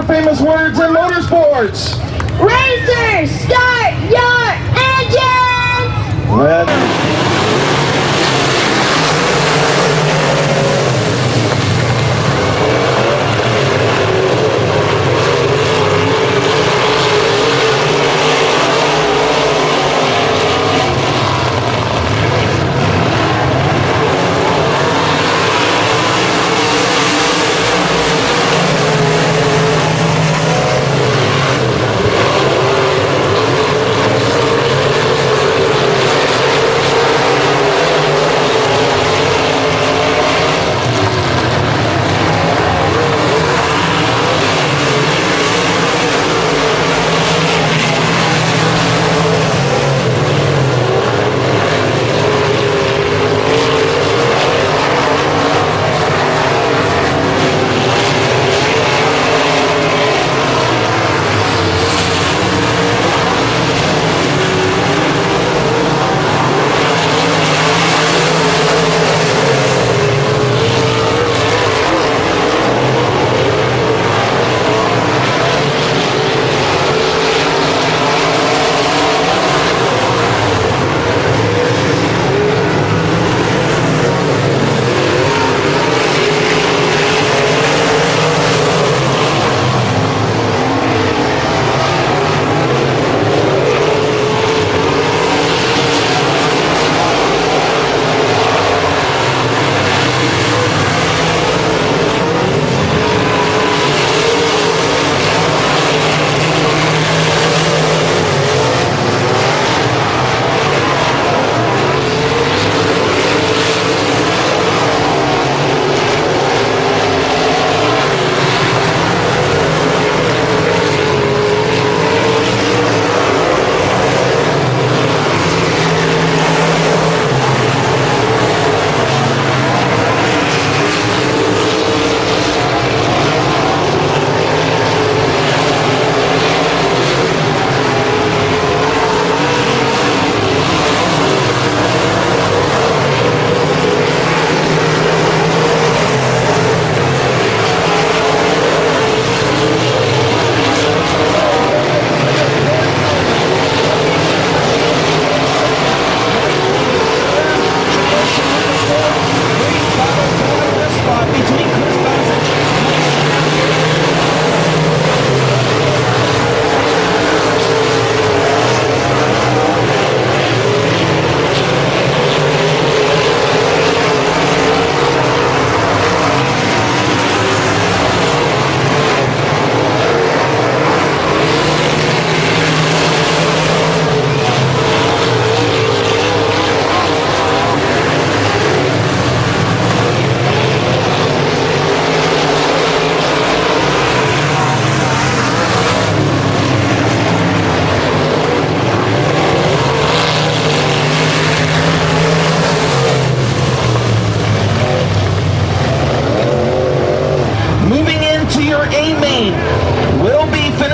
more famous words in motorsports. Racers, start your engines!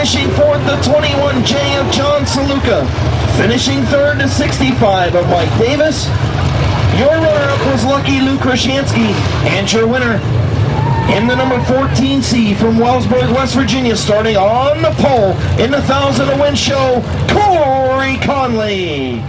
Finishing fourth, the 21J of John Saluka. Finishing third, the 65 of Mike Davis. Your runner-up was Lucky Lou Krashansky. And your winner in the number 14C from Wellsburg, West Virginia, starting on the pole in the 1,000 to win show, Corey Conley.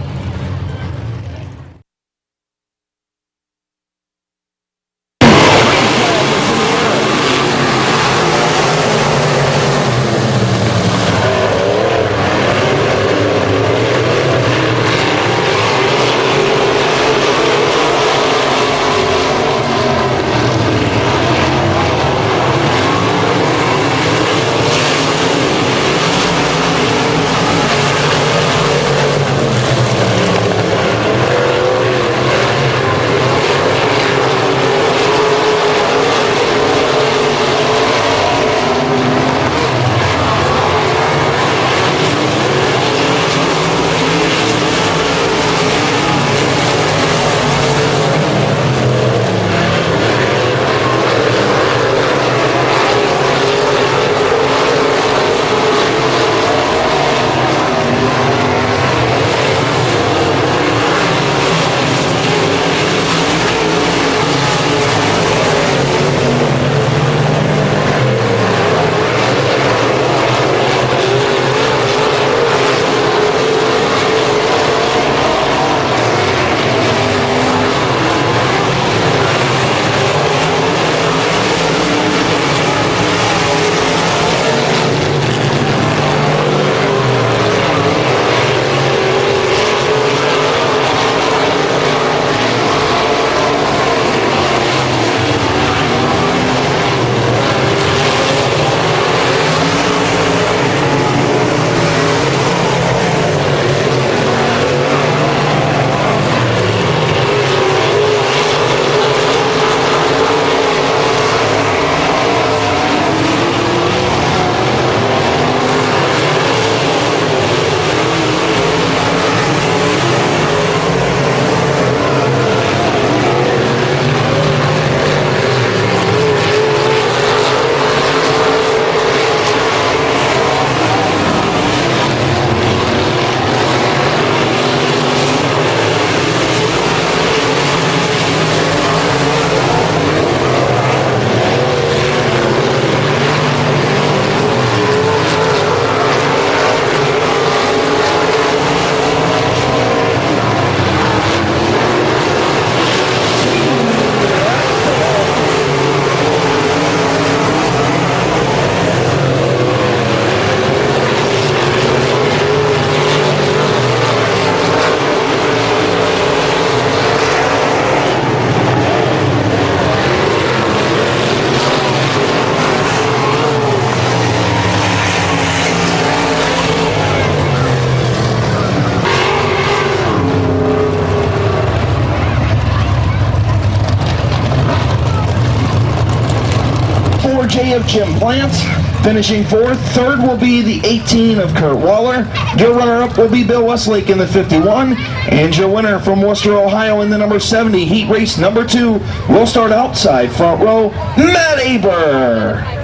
J of Jim Plants. Finishing fourth. Third will be the 18 of Kurt Waller. Your runner-up will be Bill Westlake in the 51. And your winner from Worcester, Ohio in the number 70, heat race number 2, will start outside front row, Matt Aber.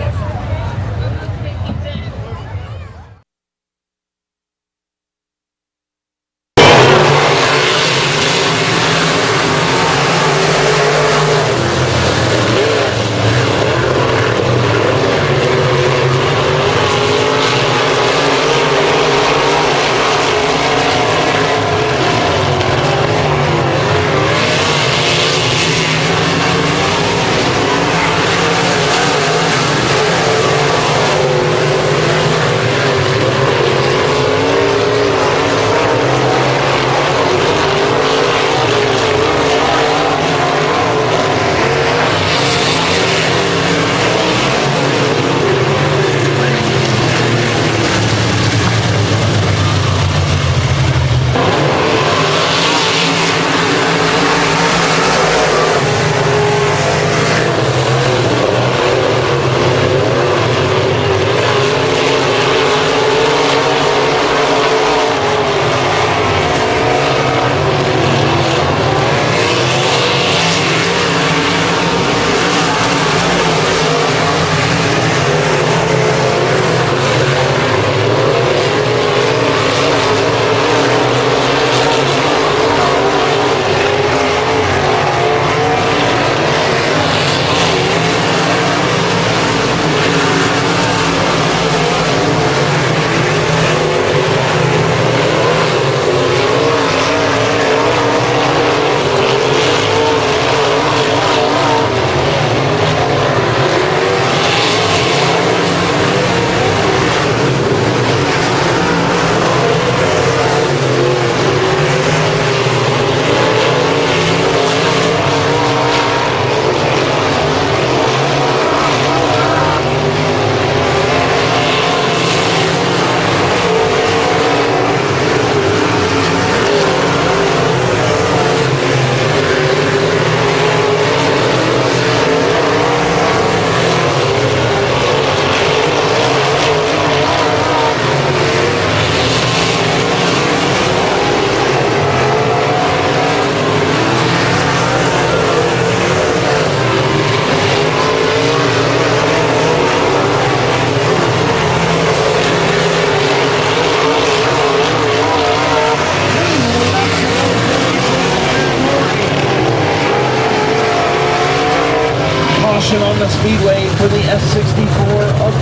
On the speedway for the S64 of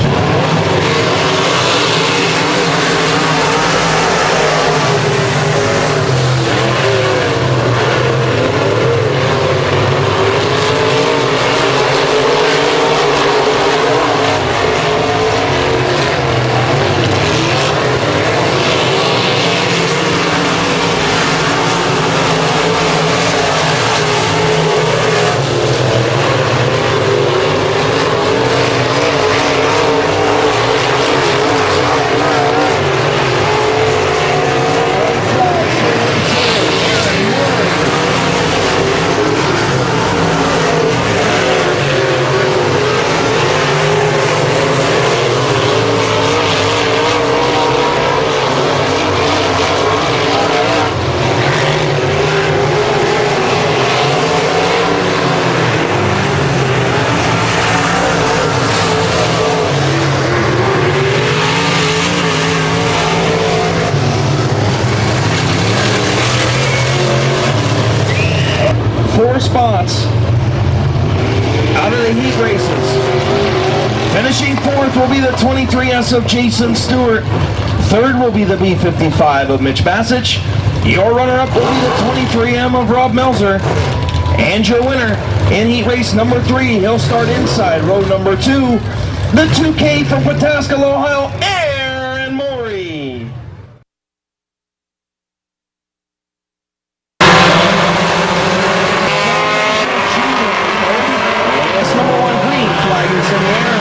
spots out of the heat races. Finishing fourth will be the 23S of Jason Stewart. Third will be the B55 of Mitch Bassich. Your runner-up will be the 23M of Rob Melzer. And your winner in heat race number 3, he'll start inside row number 2, the 2K from Pataskala, Ohio, Aaron Morey. That's number 1 green flag is in the air.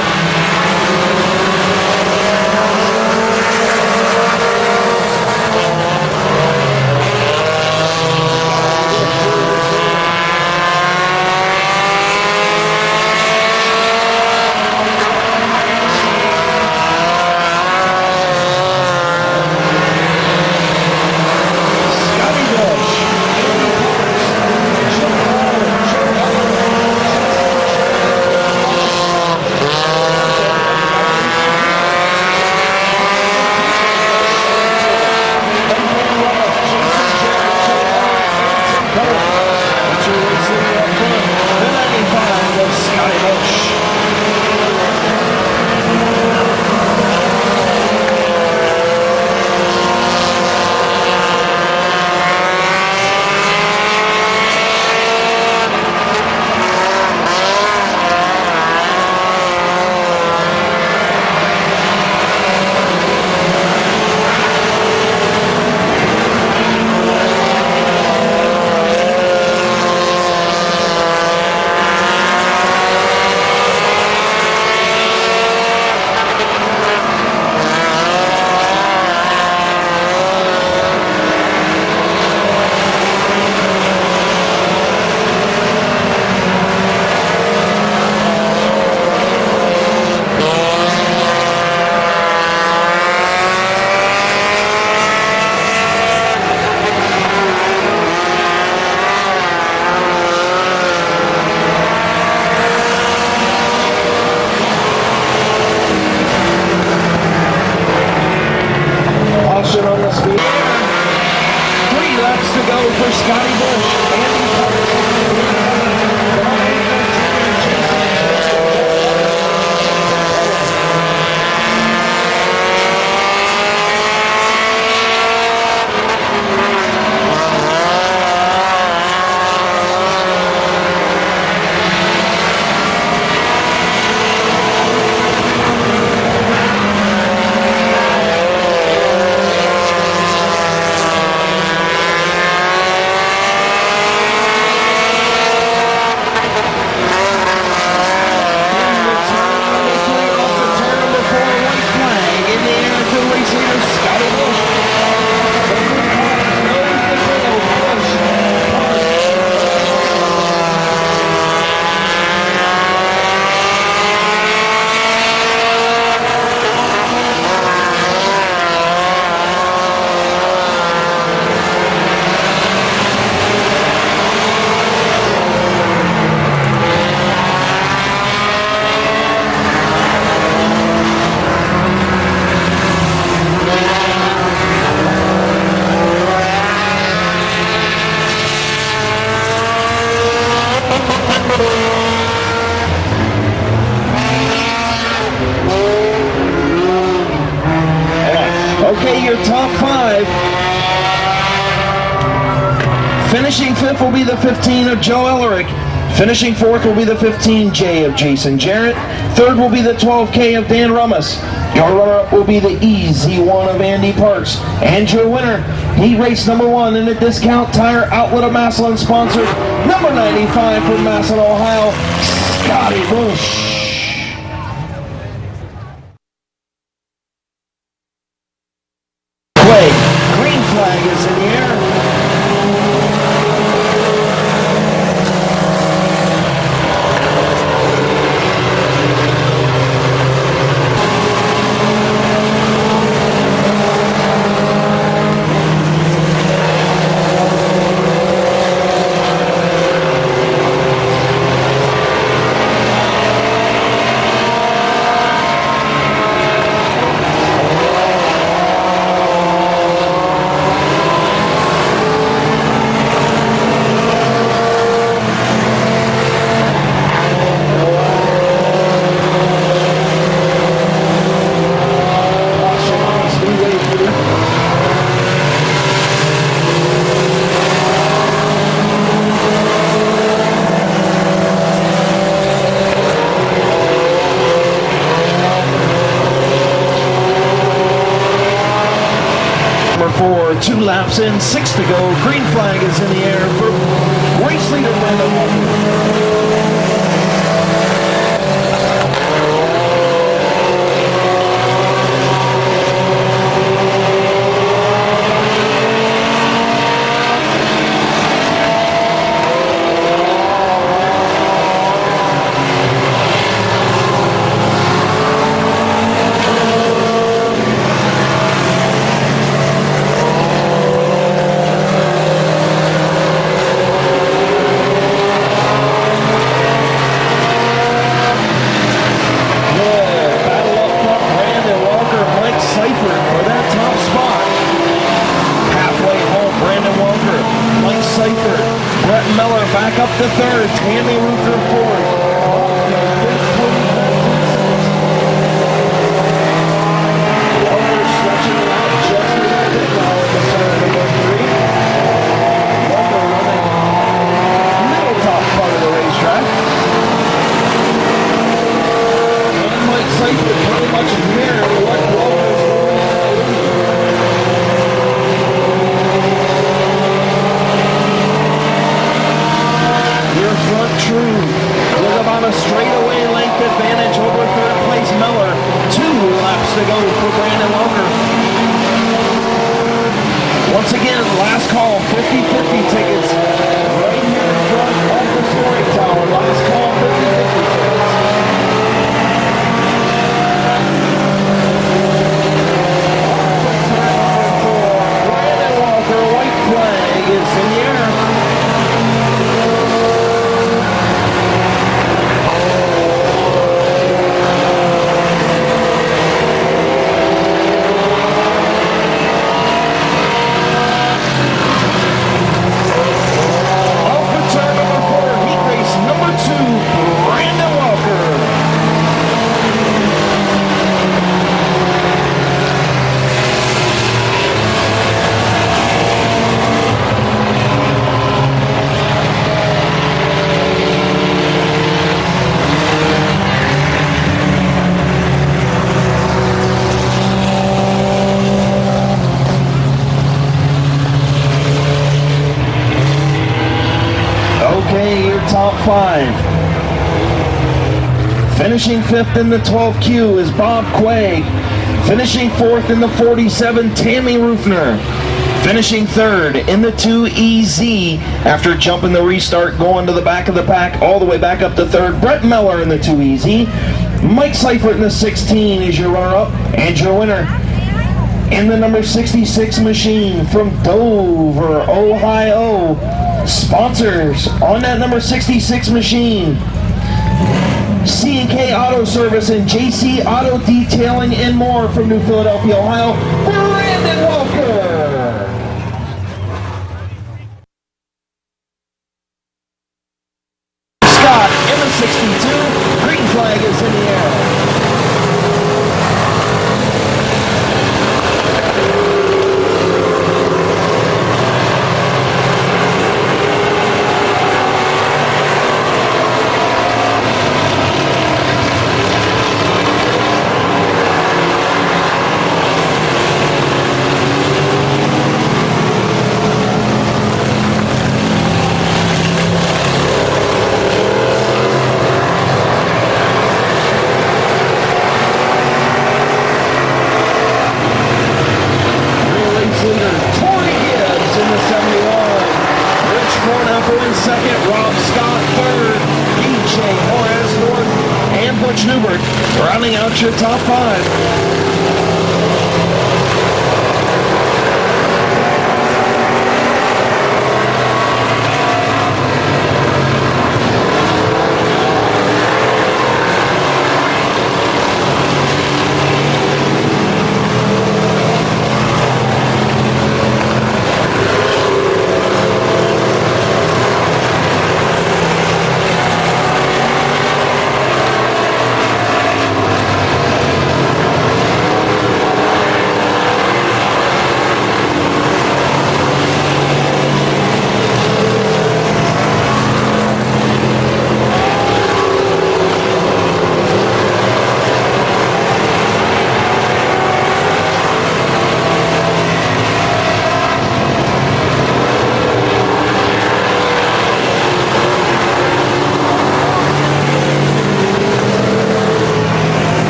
Finishing 5th will be the 15 of Joe Ellerick. Finishing 4th will be the 15J of Jason Jarrett. 3rd will be the 12K of Dan Rummus. Your runner-up will be the EZ1 of Andy Parks. And your winner, heat race number 1 in the Discount Tire Outlet of Massillon sponsored, number 95 from Massillon, Ohio, Scotty Bush. Green flag is in the air. For 2 laps in, 6 to go. Green flag is in the air for race leader Brandon Walker. Back up to 3rd, Tammy Ruther 4th. Walker stretching it out just a little bit now at the center of number 3. Walker running middle top part of the racetrack. And Mike Seifert pretty much mirrored what Walker is doing in that lead. Front true with about a straightaway length advantage over 3rd place Miller. 2 laps to go for Brandon Walker. Once again, last call, 50-50 tickets right here in front of the scoring tower. Last call, 50-50 tickets. Brandon Walker, white flag is in the air. Okay, your top 5. Finishing 5th in the 12Q is Bob Quaig. Finishing 4th in the 47, Tammy Rufner. Finishing 3rd in the 2EZ after jumping the restart, going to the back of the pack, all the way back up to 3rd, Brett Miller in the 2EZ. Mike Seifert in the 16 is your runner-up, and your winner in the number 66 machine from Dover, Ohio. Sponsors on that number 66 machine: C&K Auto Service and JC Auto Detailing and more from New Philadelphia, Ohio. Brandon Walker. Scott in the 62. Green flag is in the air. Butch Newbert rounding out your top 5.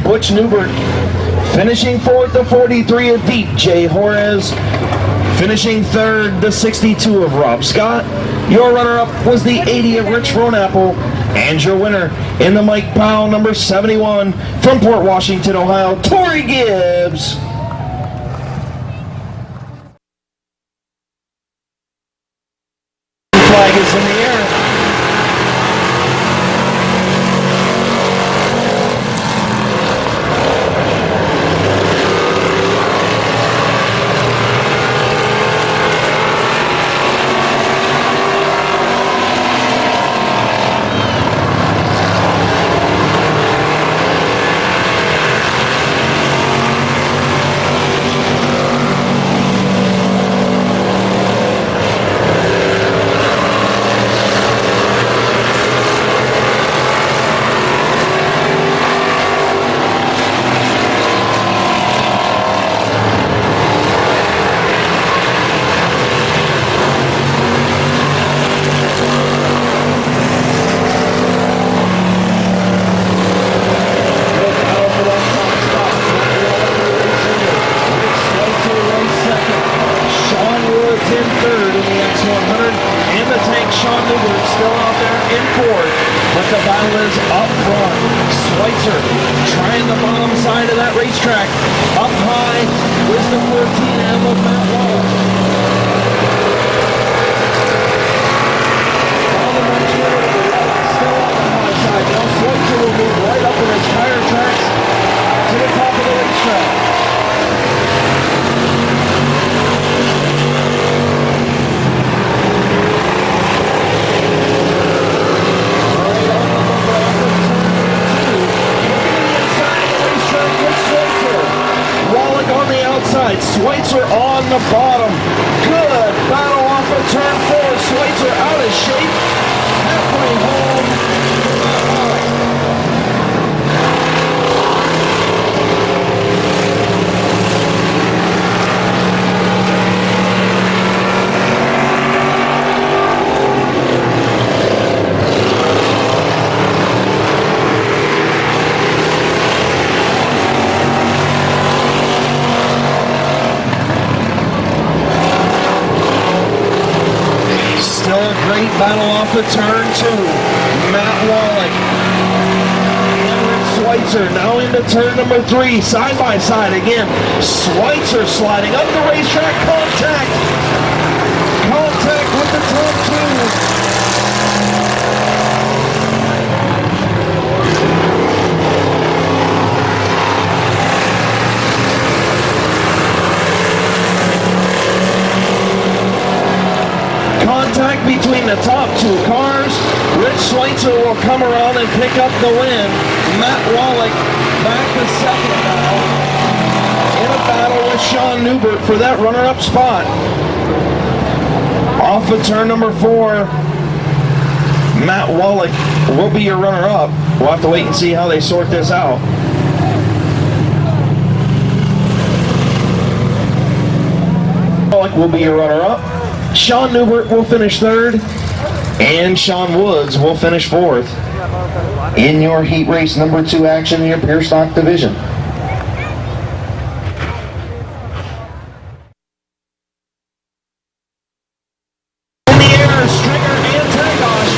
Butch Newbert finishing 4th, the 43 of DJ Juarez. Finishing 3rd, the 62 of Rob Scott. Your runner-up was the 80 of Rich Ronapple. And your winner in the Mike Powell number 71 from Port Washington, Ohio, Tori Gibbs. Flag is in the air. Trying the bottom side of that racetrack. Up high, Wisdom 14 and with Matt Walsh. All the runs were to the right, still on the high side. Now Schweitzer will move right up in his tire tracks to the top of the racetrack. Schweitzer on the bottom. Good battle off of turn 4. Schweitzer out of shape. Halfway home. Great battle off of turn 2. Matt Wallach and Rick Schweitzer now into turn number 3. Side by side again. Schweitzer sliding up the racetrack. Contact. Contact with the top two. Contact between the top two cars. Rich Schweitzer will come around and pick up the win. Matt Wallach back to second now in a battle with Sean Newbert for that runner-up spot. Off of turn number 4, Matt Wallach will be your runner-up. We'll have to wait and see how they sort this out. Wallach will be your runner-up. Sean Newbert will finish 3rd, and Sean Woods will finish 4th in your heat race number 2 action in your pure stock division. In the air, Stringer and Tagosh.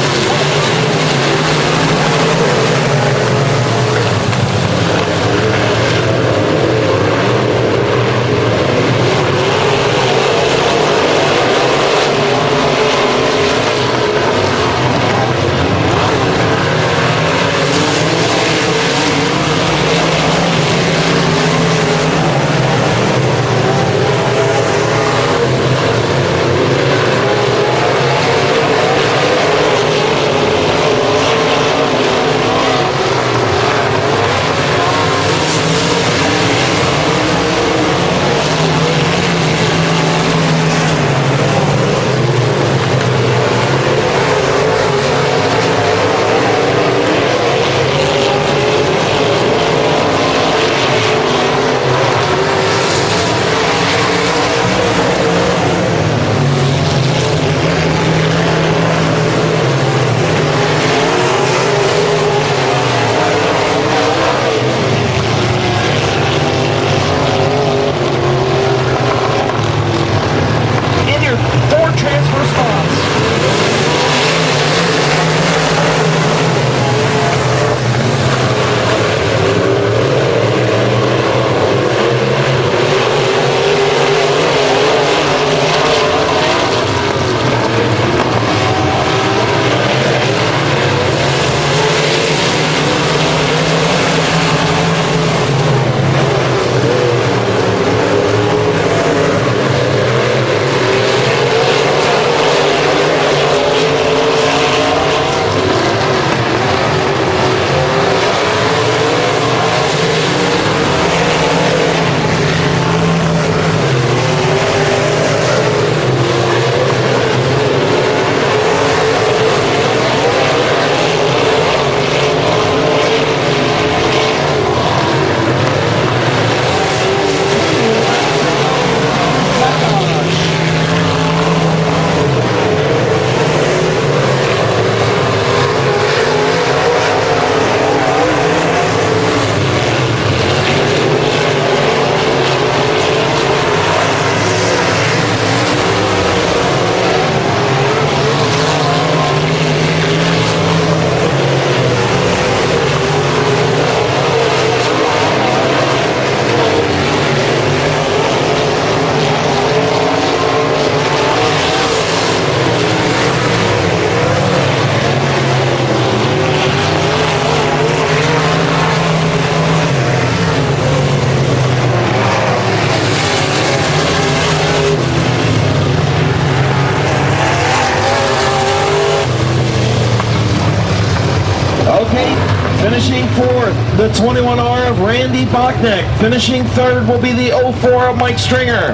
Finishing 4th, the 21R of Randy Bachneck. Finishing 3rd will be the 04 of Mike Stringer.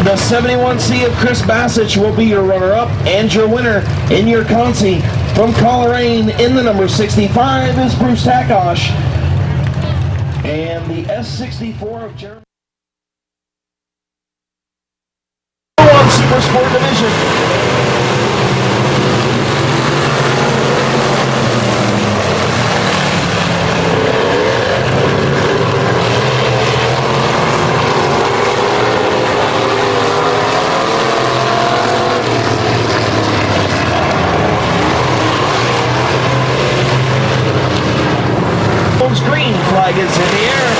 The 71C of Chris Bassich will be your runner-up, and your winner in your Consi from Coleraine in the number 65 is Bruce Takosh. And the S64 of Jeremy Super Sport Division. Green flag is in the air.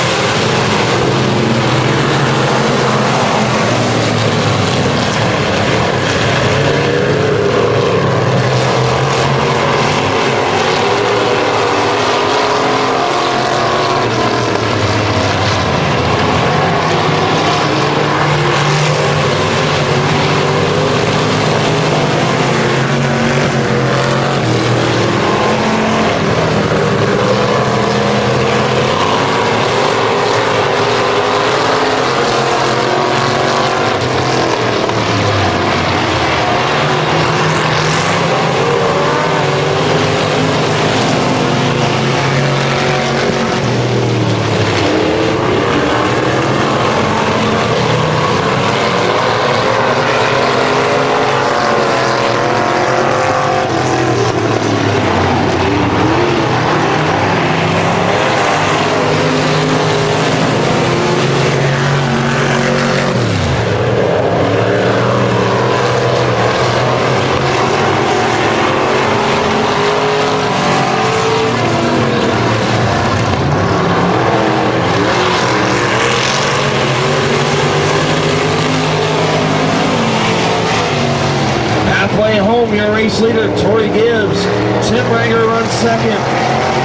your race leader, Tori Gibbs. Tim Rager runs second.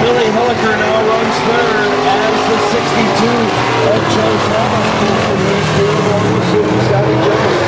Billy Hilliker now runs third as the 62 of Joe Thomas. Scotty Jones.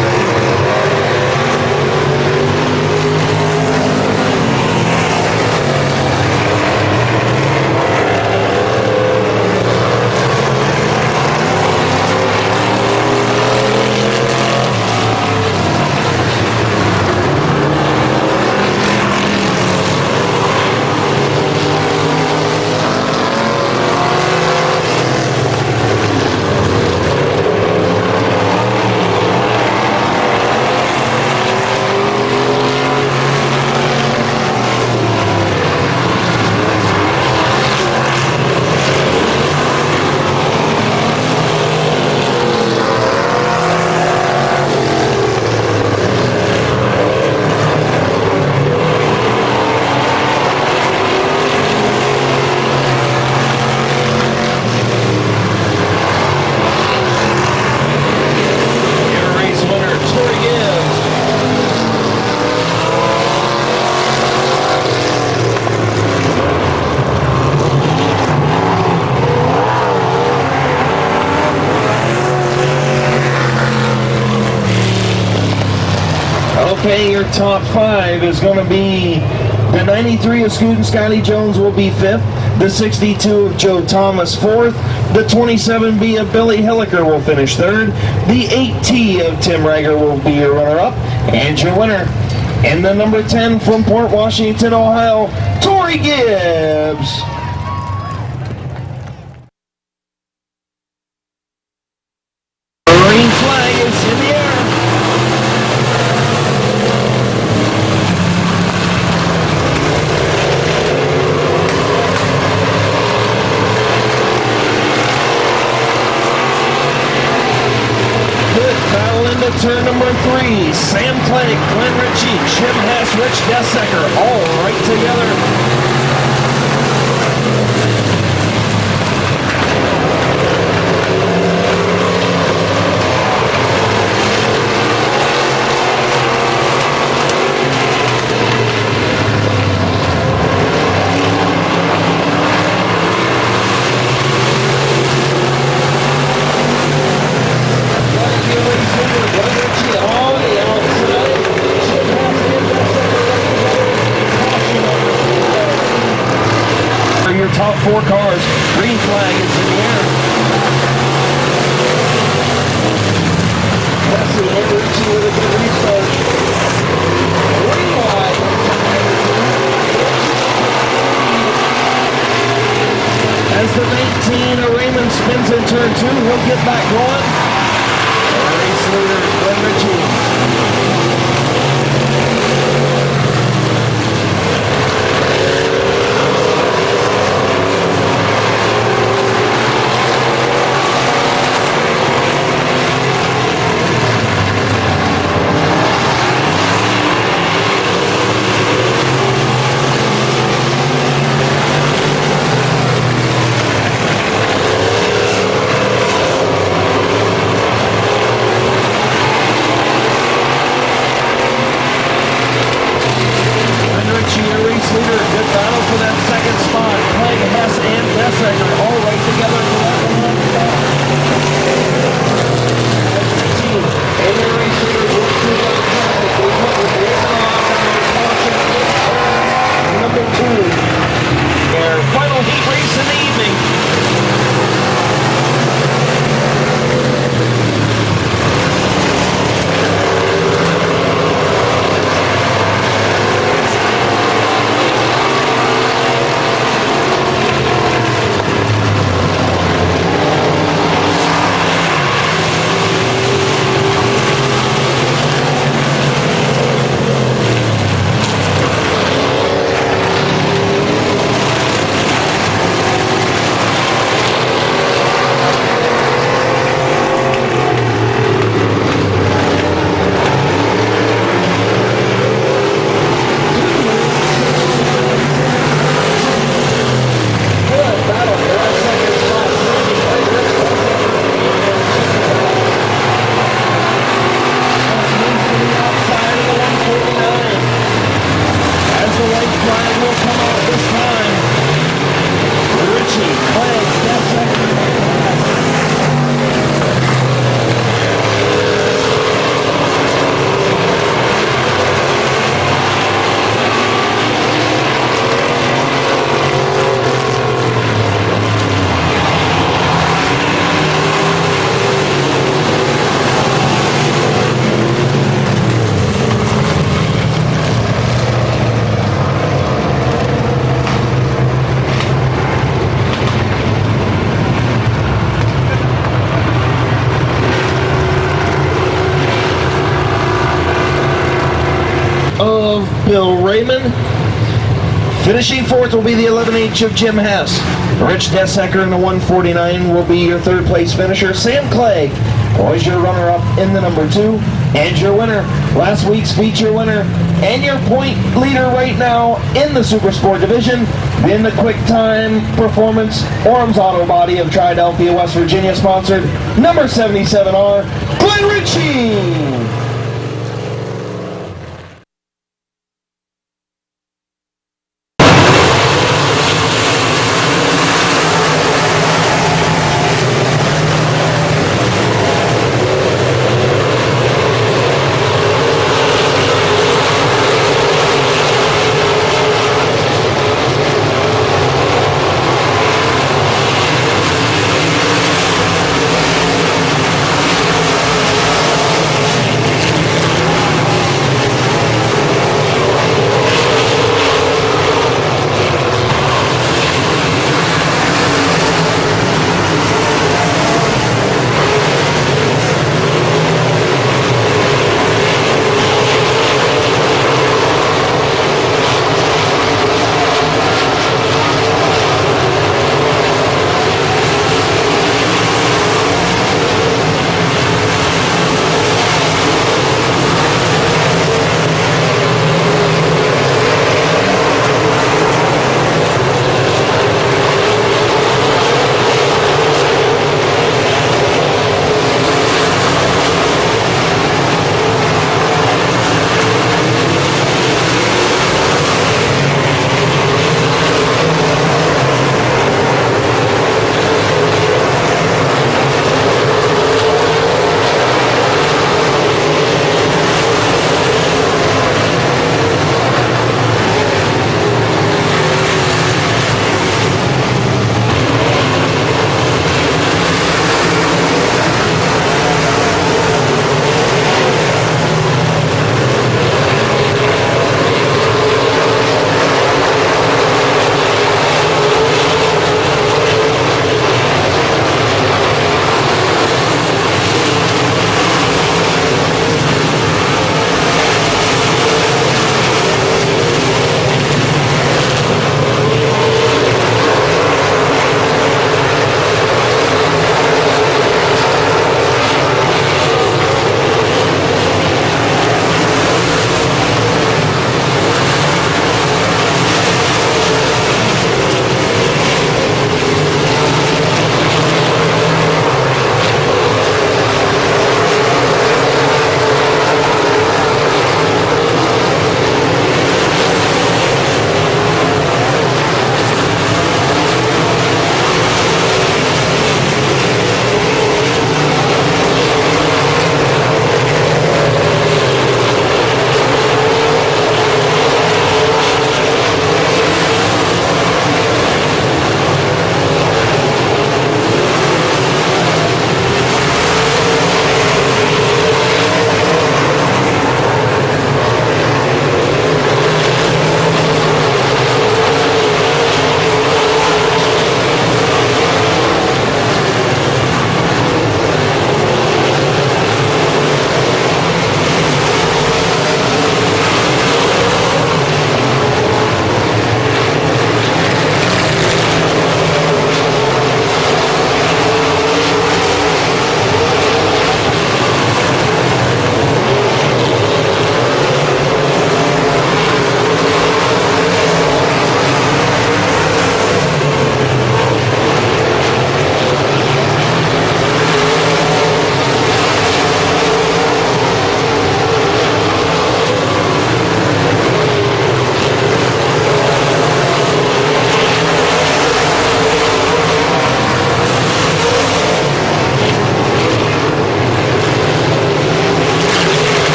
Okay, your top five is going to be the 93 of Scoot and Scotty Jones will be fifth. The 62 of Joe Thomas fourth. The 27B of Billy Hilliker will finish third. The 8T of Tim Rager will be your runner-up. And your winner, and the number 10 from Port Washington, Ohio, Tori Gibbs. Green flag is in the air. Turn number 3, Sam Clegg, Glenn Ritchie, Jim Hess, Rich Dessecker, all right together. Top four cars, green flag is in the air. Wesley and Ritchie with a good restart. Green flag. As the 19 of Raymond spins in turn 2, he'll get back going. Race leader, Glenn Ritchie. of Bill Raymond. Finishing fourth will be the 11H of Jim Hess. Rich Desecker in the 149 will be your third place finisher. Sam Clay was your runner-up in the number 2. And your winner, last week's feature winner, and your point leader right now in the Super Sport division, in the Quick Time Performance Orms Auto Body of Triadelphia, West Virginia, sponsored number 77R, Glenn Ritchie.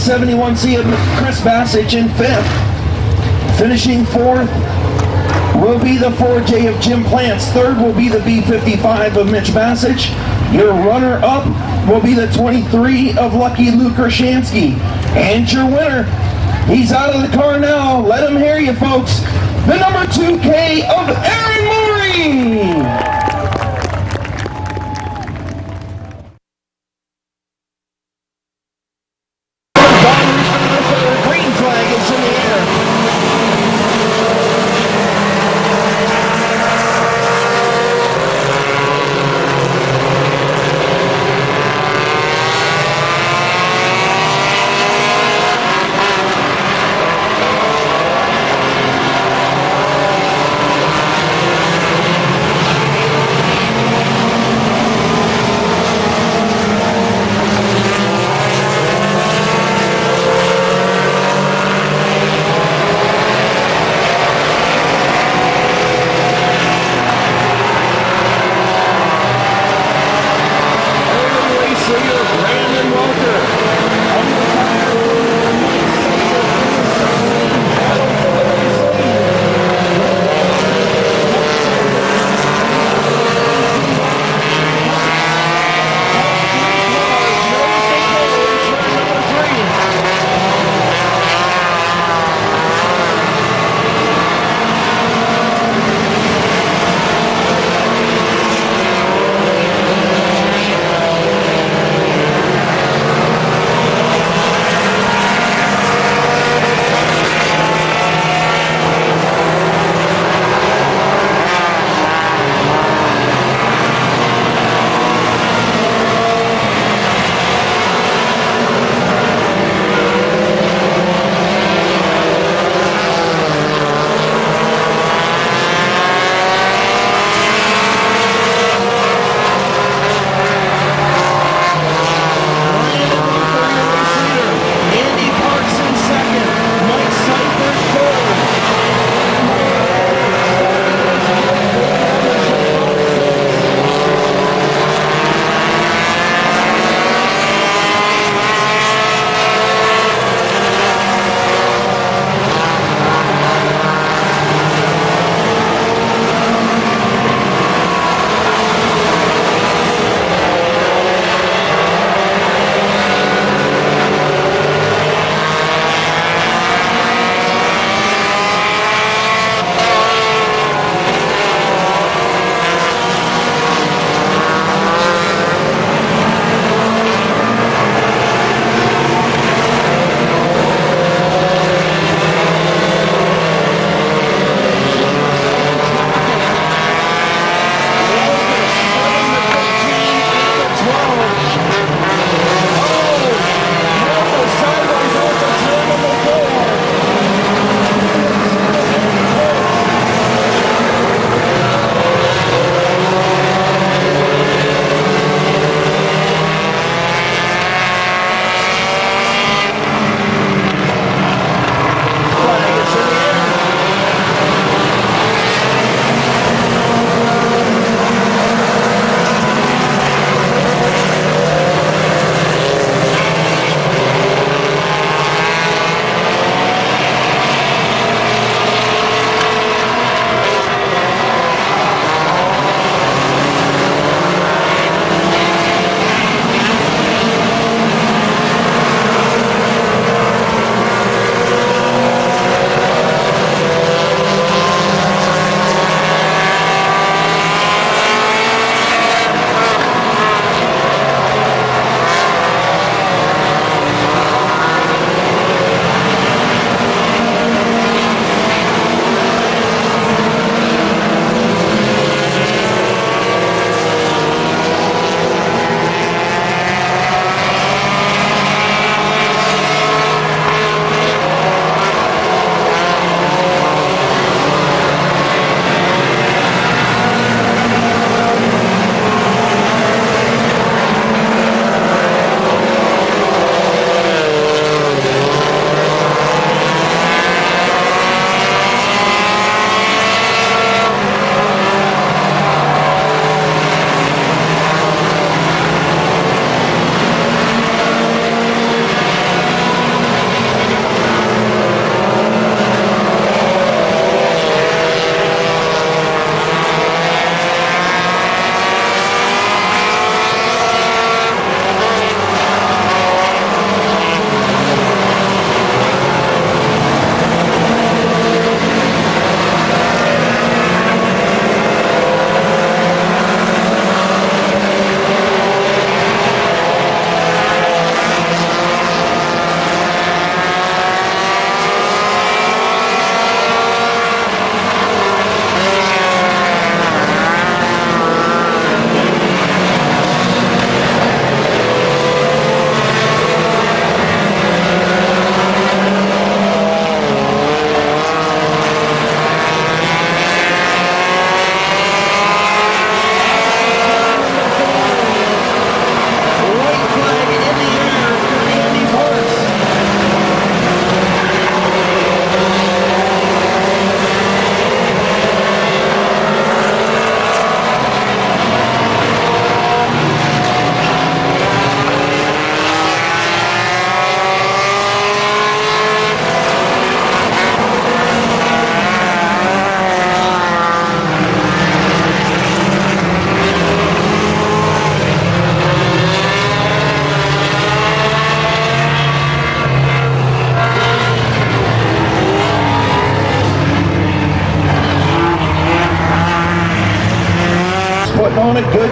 71C of Chris Bassage in 5th. Finishing 4th will be the 4J of Jim Plants. 3rd will be the B55 of Mitch Bassage. Your runner-up will be the 23 of Lucky Lou Krashansky. And your winner, he's out of the car now. Let him hear you, folks. The number 2K of Aaron Murray. Green flag is in the air.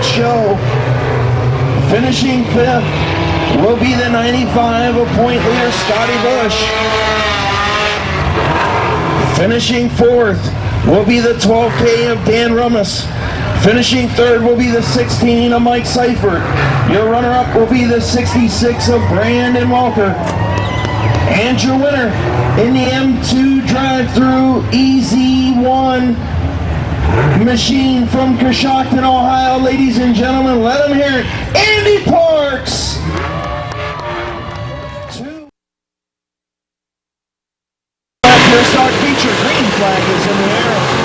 show. Finishing 5th will be the 95 of point leader Scotty Bush. Finishing 4th will be the 12K of Dan Rummus. Finishing 3rd will be the 16 of Mike Seifert. Your runner-up will be the 66 of Brandon Walker. And your winner in the M2 drive-through EZ1 machine from Coshocton, Ohio. Ladies and gentlemen, let them hear it. Andy Parks. Your stock feature green flag is in the air.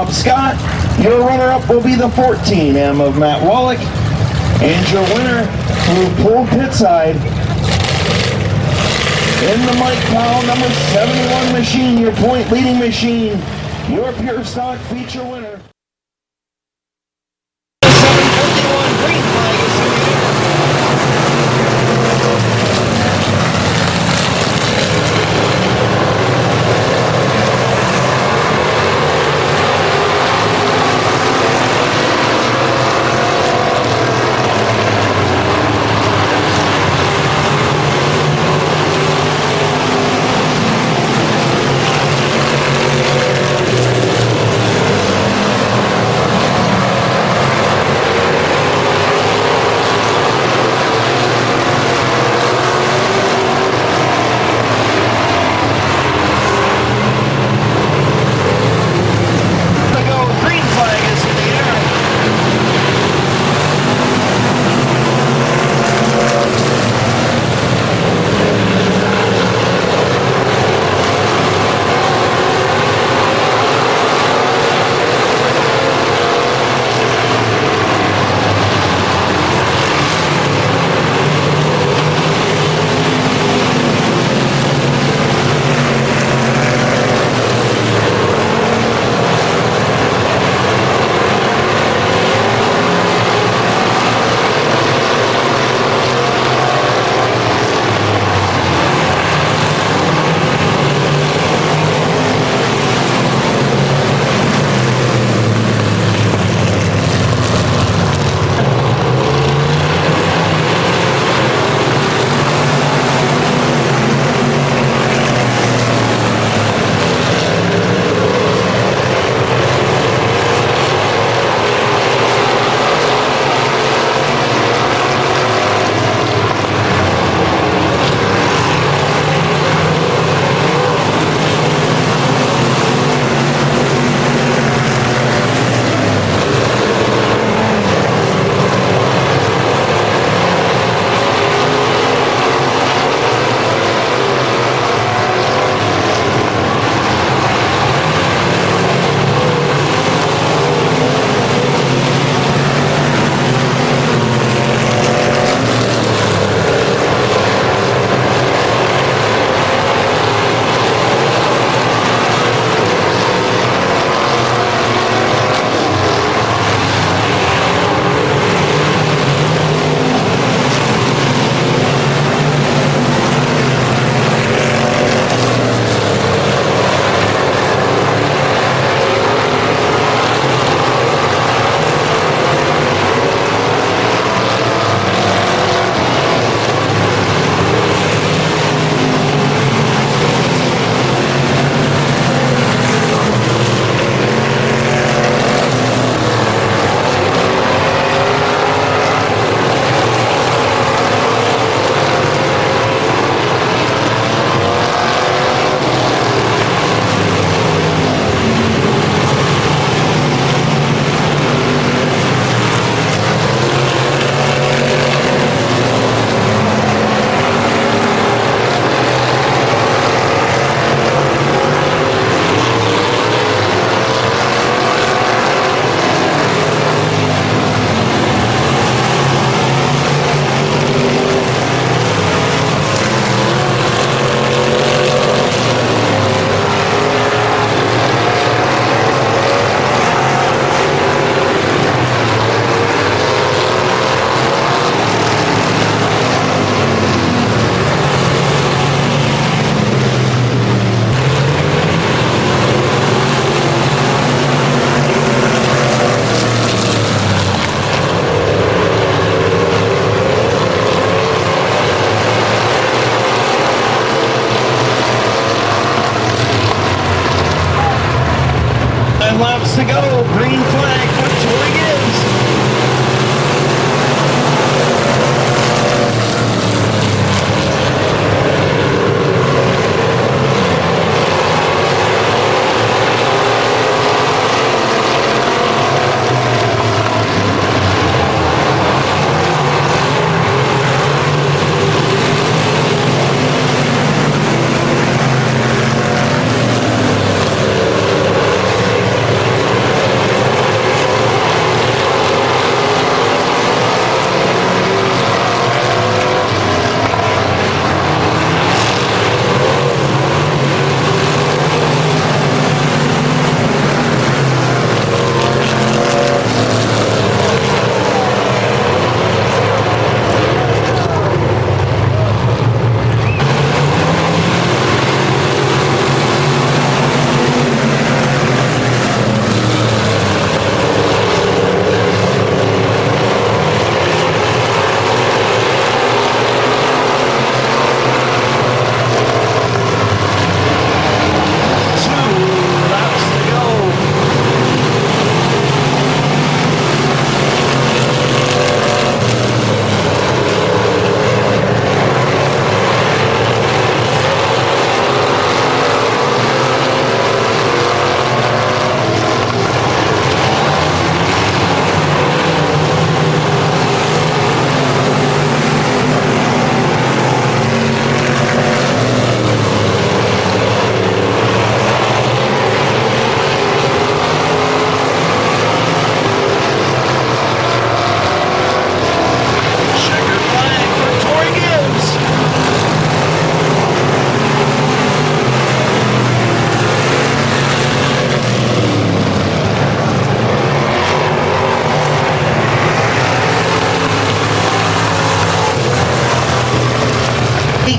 Bob Scott. Your runner-up will be the 14M of Matt Wallach. And your winner, who pulled pit side, in the Mike Powell number 71 machine, your point leading machine, your pure stock feature winner. 751 green flag is in the air.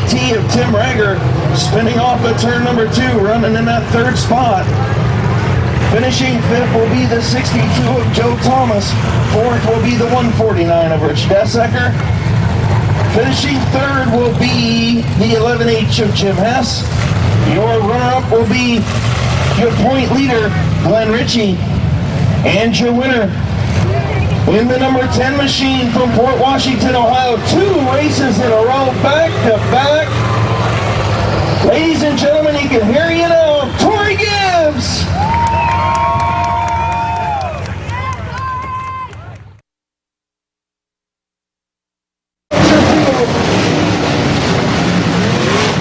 GT of Tim Rager, spinning off at turn number 2, running in that 3rd spot. Finishing 5th will be the 62 of Joe Thomas. 4th will be the 149 of Rich Dessecker. Finishing 3rd will be the 11H of Jim Hess. Your runner-up will be your point leader, Glenn Ritchie. And your winner, in the number 10 machine from Port Washington, Ohio, 2 races in a row, back to back. Ladies and gentlemen, you can hear you now, Tori Gibbs.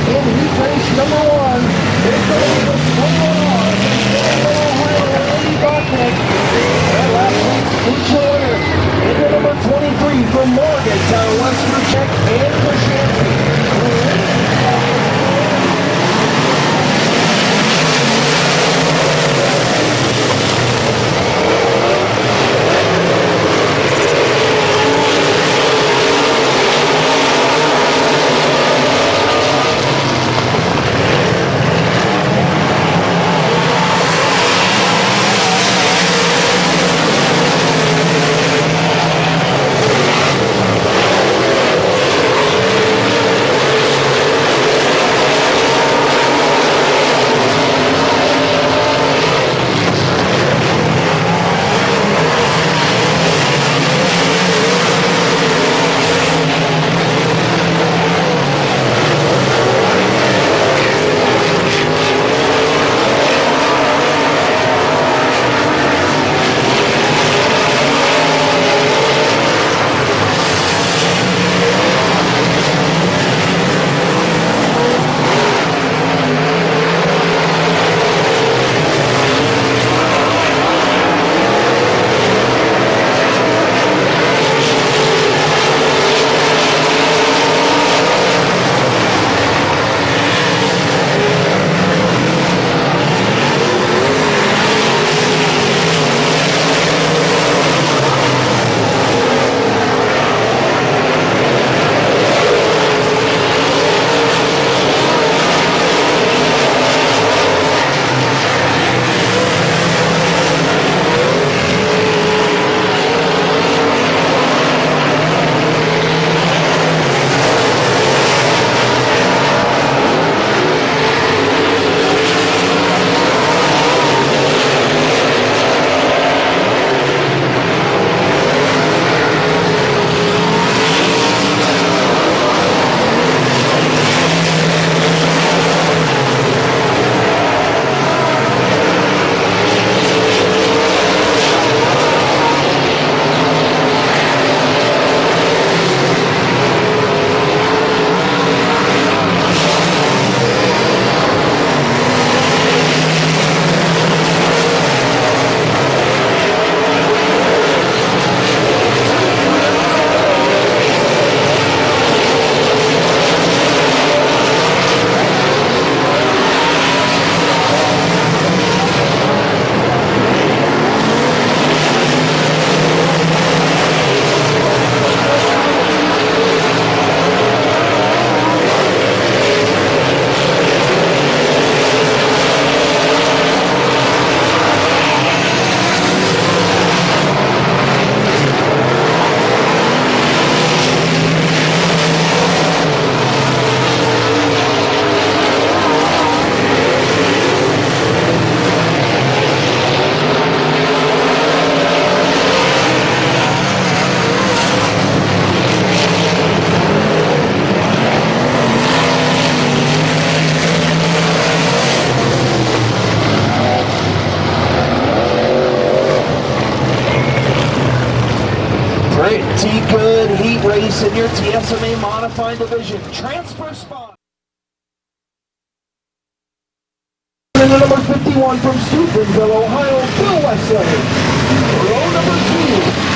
In heat race number 1, here goes the Ohio, Lady Bachman. Into number 23 from Morgantown, West Virginia, and Krashansky. Pretty good heat race in your TSMA modified division. Transfer spot. And the number 51 from Steubenville, Ohio, Bill Wesley. Row number 2.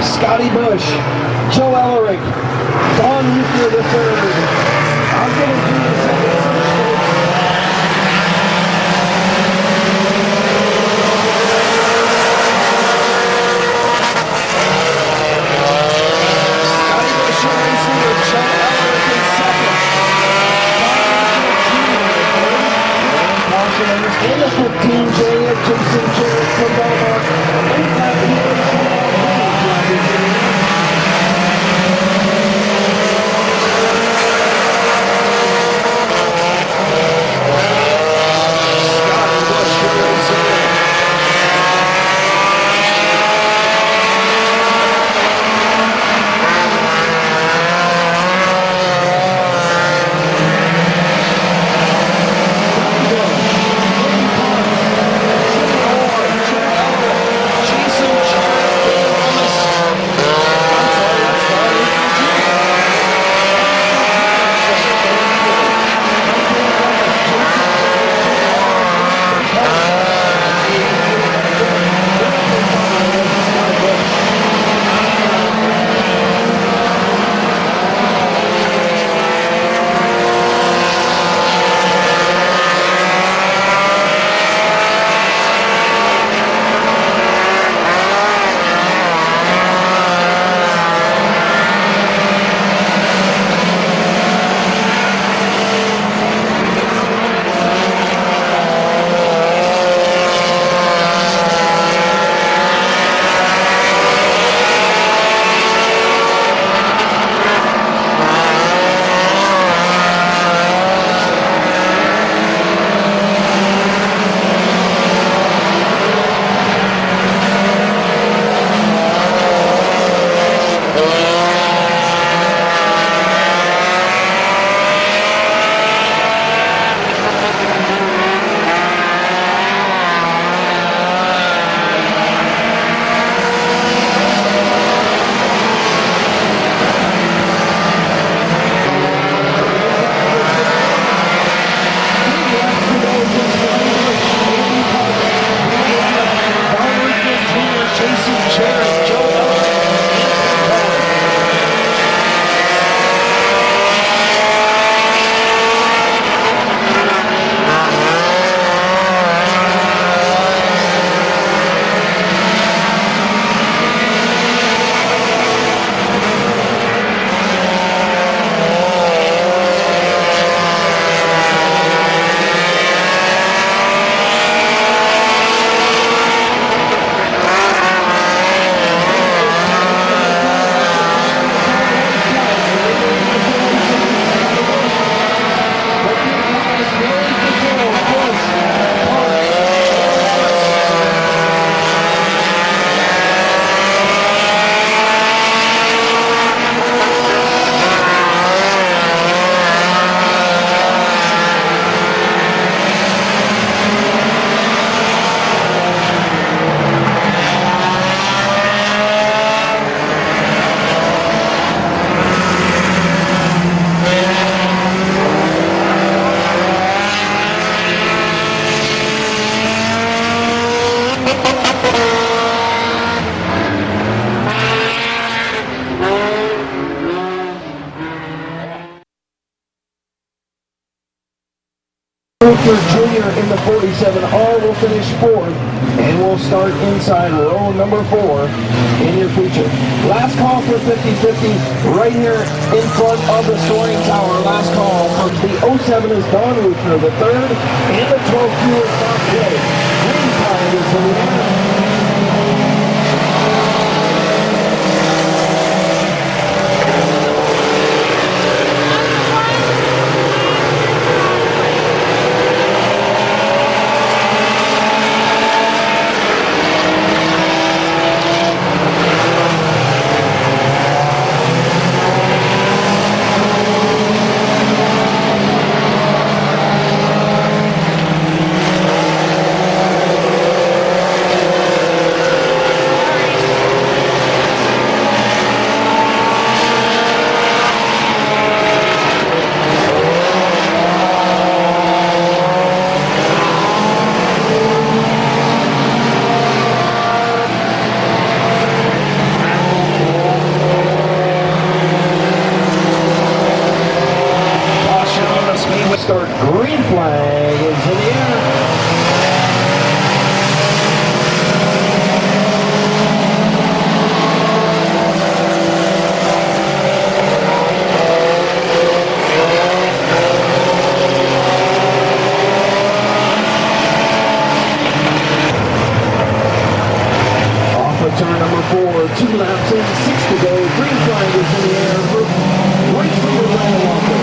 Scotty Bush, Joe Ellerick, Don Rucker III. I'll give it to you in a second. Scotty Bush in racing with Joe Ellerick in second. In the 15J of Jason Jarrett from Belmont. Scotty Bush racing. Luther Jr. in the 47R will finish fourth, and we'll start inside row number 4 in your feature. Last call for 50-50 right here in front of the soaring tower. Last call for the 07 is Don Ruthner, the third, and the 12Q is Bob Gray. Green Tide is the leader. start. Green flag is in the air. Turn number 4, 2 laps in, 6 to go. Green flag is in the air for right from the Ryan Walker.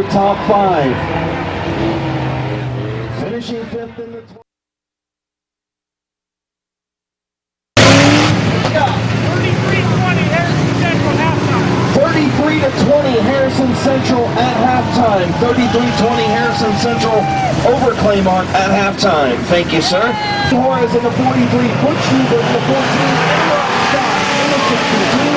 Top 5. Finishing 5th in the 33-20 Harrison Central at halftime. 33-20 Harrison Central over Claymont at halftime. Thank you, sir. Torres in the 43, Butch Huber in the 14, and Rob Scott in the 52.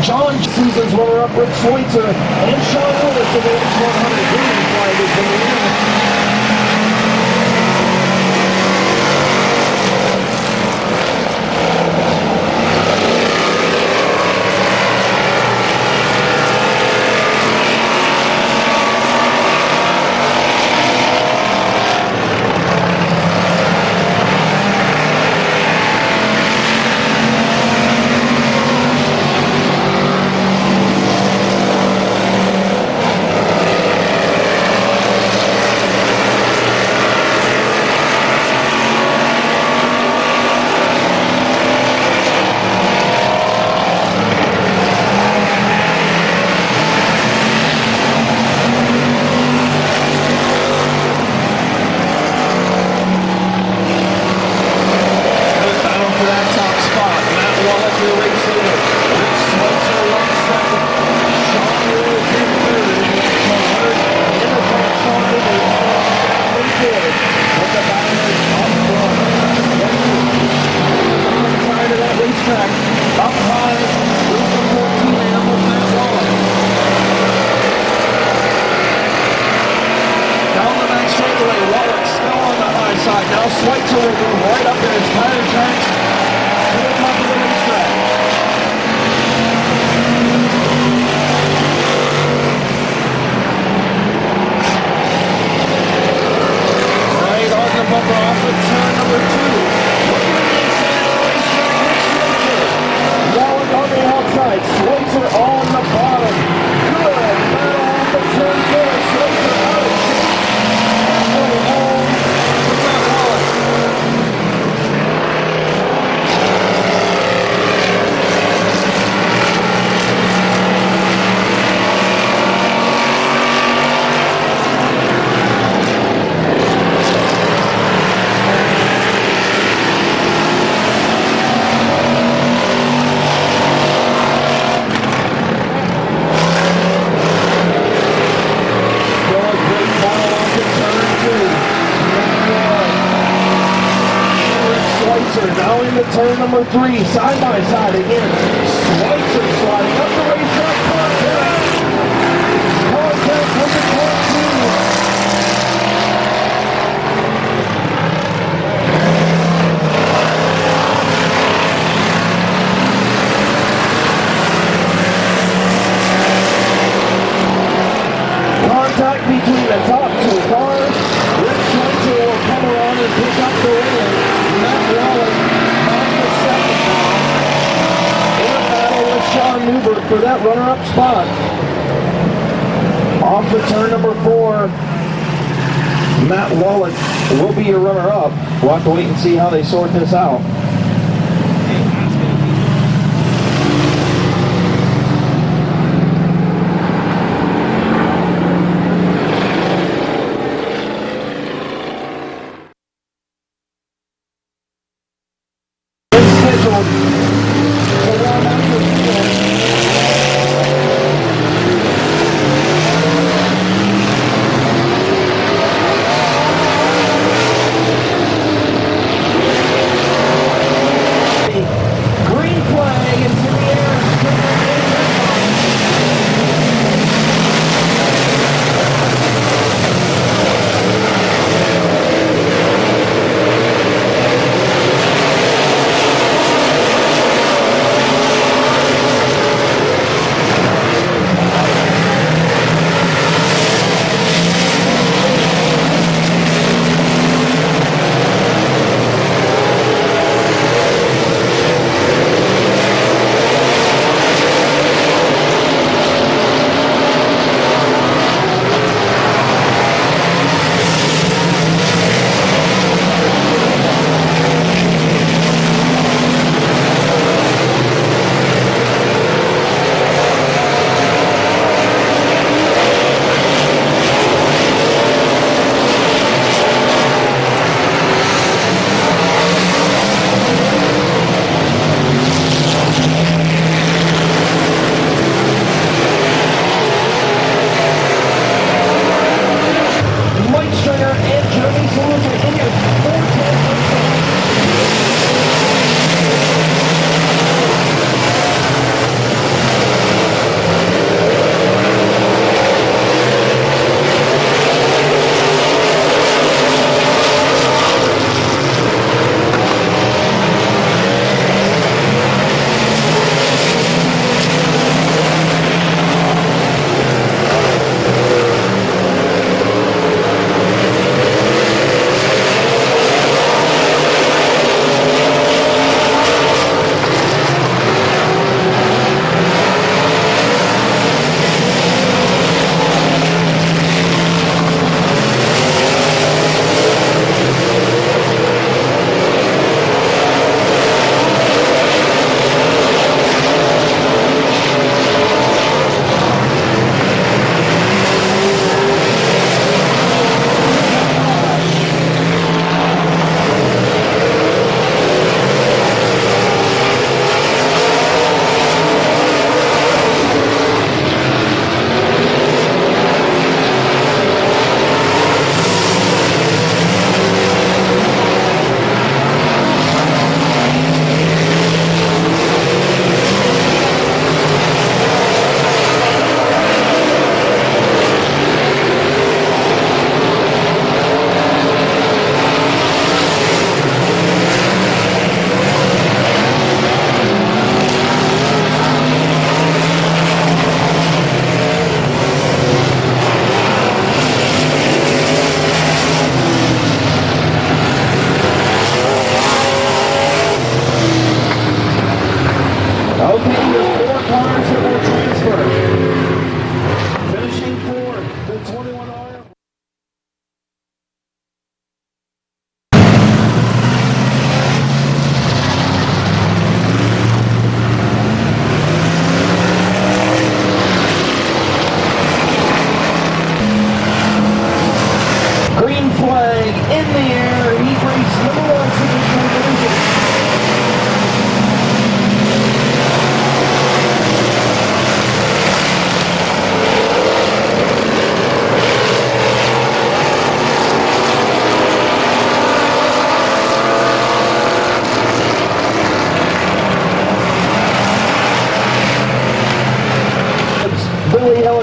John season's runner-up Rick Schweitzer and Sean Lewis in the X100 green flag is in the lead. Now Schweitzer will move right up in his tire tracks to the top of the racetrack. Right on the bumper off of turn number 2. Looking at the inside of the racetrack, Rick Schweitzer. Wallach on the outside, Schweitzer on the bottom. Good battle off of turn 4. Schweitzer out of shape. Halfway home to Matt Wallach. Now into turn number 3, side by side again. Schweitzer sliding up the racetrack. Contact with the top 2. Contact between the top 2 cars. Rick Schweitzer will come around and pick up the win. Matt Wallach on the second now. In a battle with Sean Newberg for that runner-up spot. Off the turn number 4, Matt Wallach will be your runner-up. We'll have to wait and see how they sort this out.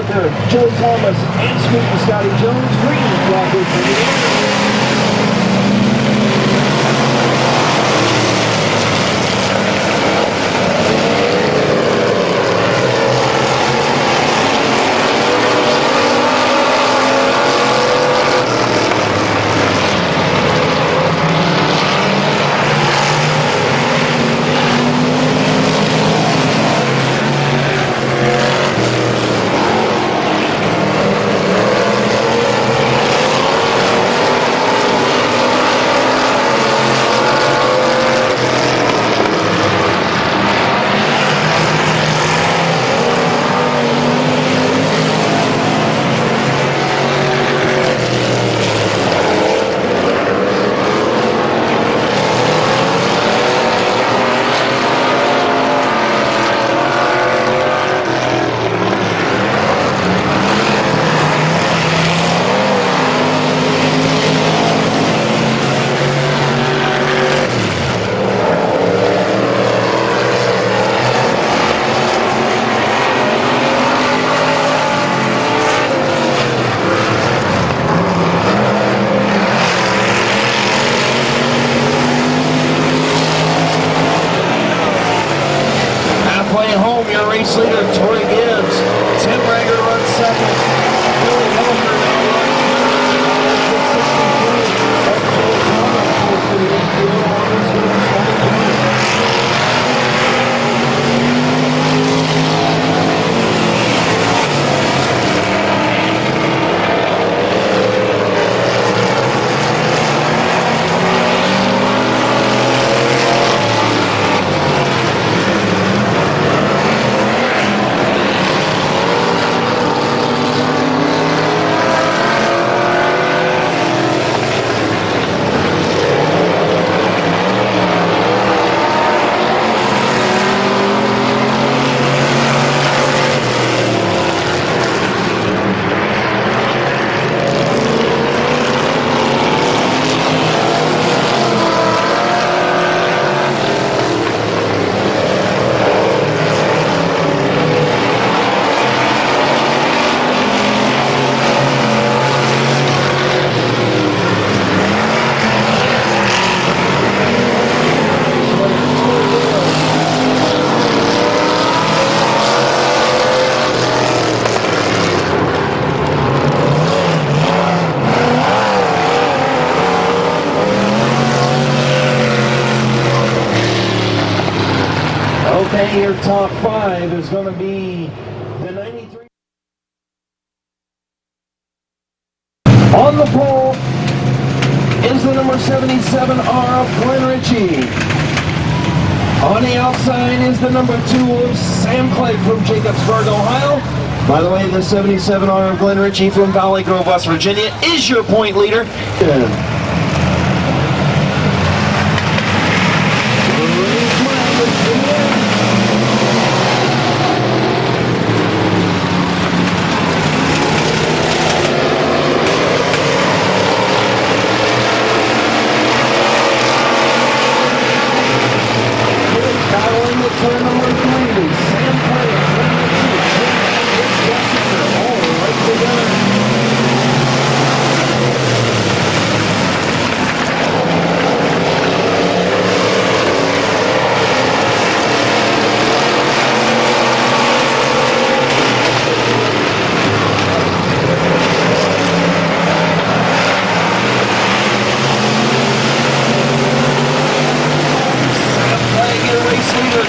Victor, Joe Thomas, and Scoop Scotty Jones. Green flag is in the air. Race leader Tori Gibbs. Tim Rager runs second. Billy Helfer now runs third. Joe Thomas is the infield on his way. Okay, your top five is going to be the 93. On the pole is the number 77 R Glenn Ritchie. On the outside is the number 2 of Sam Clegg from Jacobsburg, Ohio. By the way, the 77 R Glenn Ritchie from Valley Grove, West Virginia is your point leader. Turn number 3, Sam Clegg, all right together.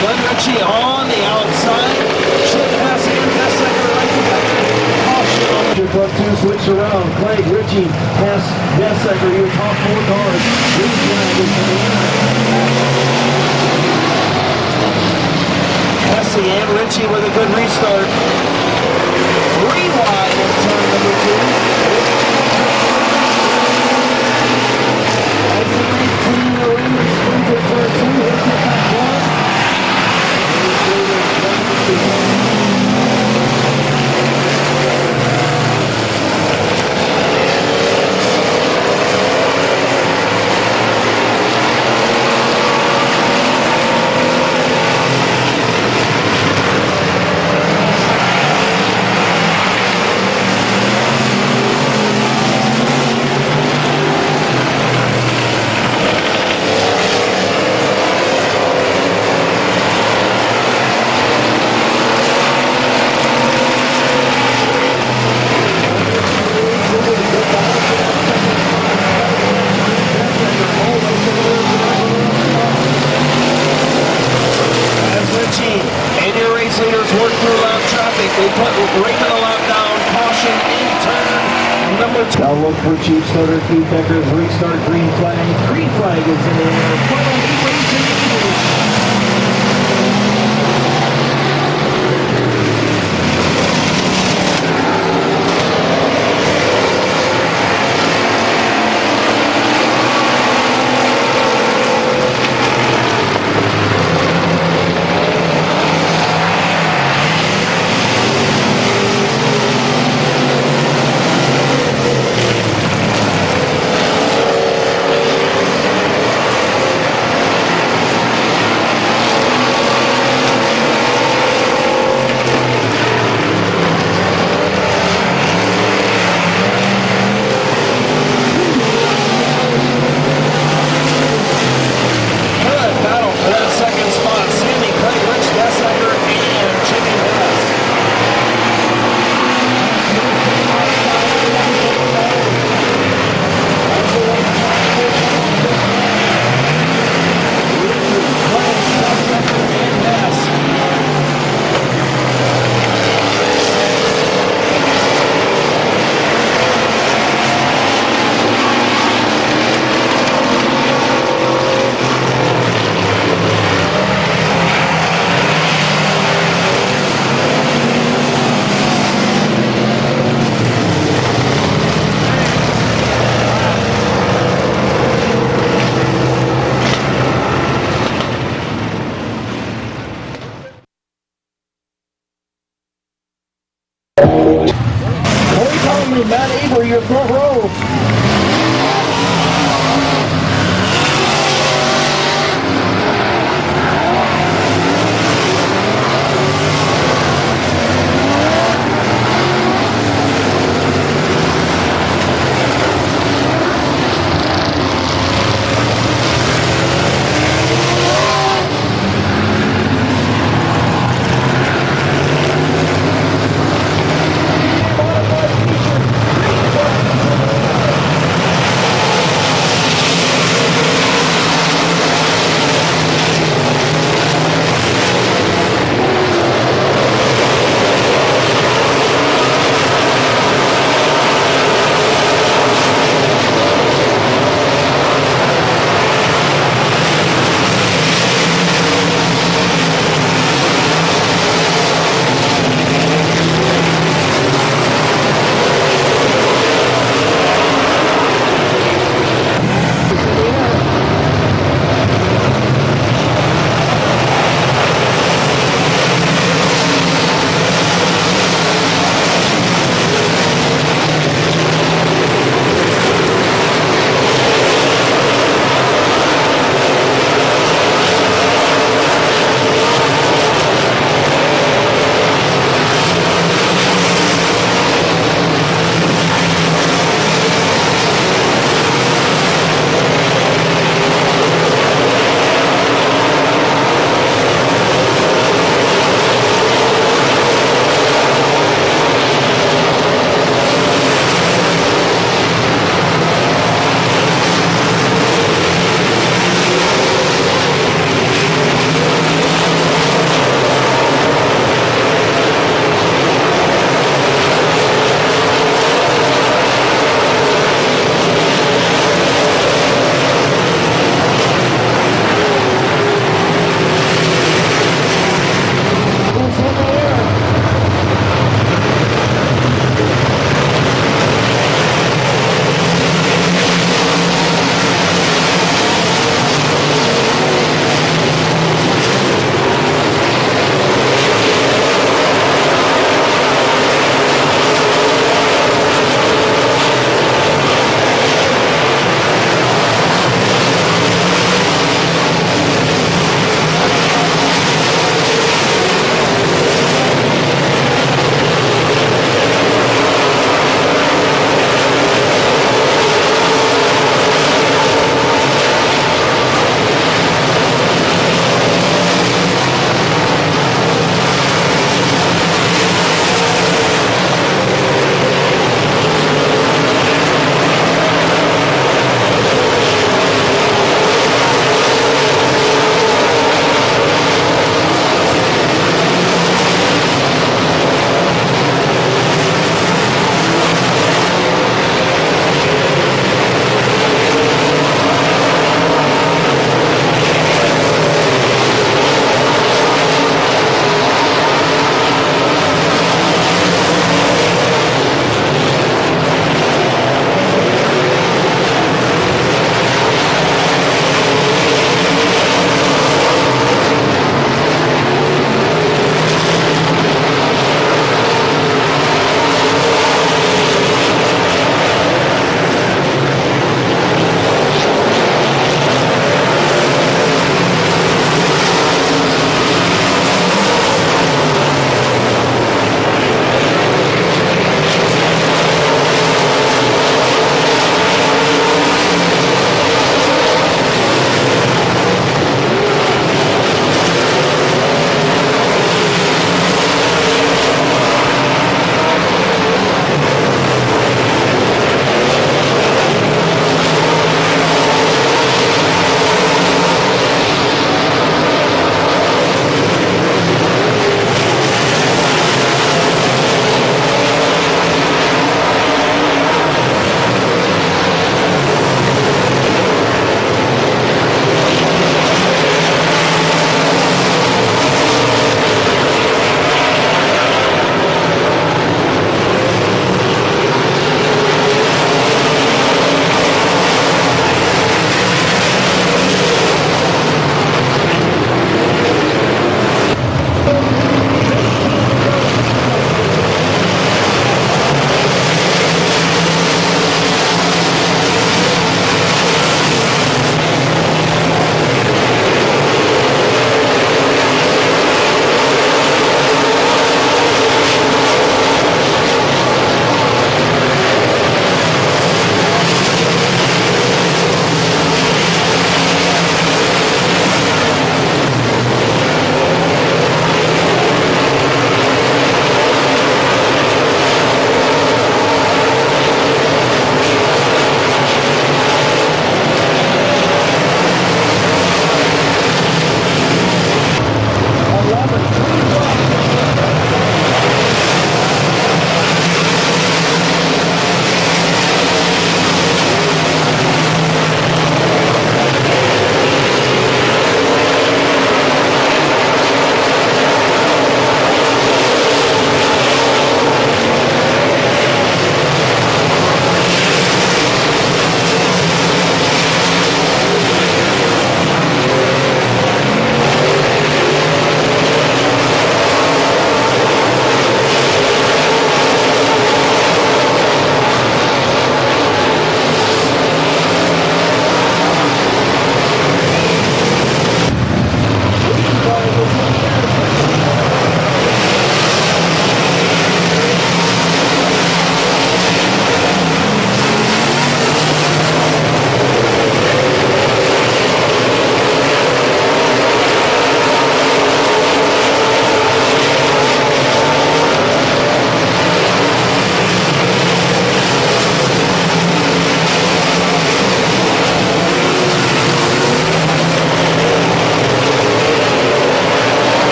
Glenn Ritchie on the outside. Chip Massey and Dessaker right together. Caution on your front 2 switch around. Clegg, Ritchie, pass Dessaker, your top 4 cars. Green flag is in the air. Massey and Ritchie with a good restart. 3 wide in turn number 2. As the 19 Raymond spins at turn 2, hits the back 1. Now look for Chief Starter, Keith Decker's restart green flag. Green flag is in the air. Follow the racing Eagles. Corey Conley, Matt Avery, your front row.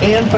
and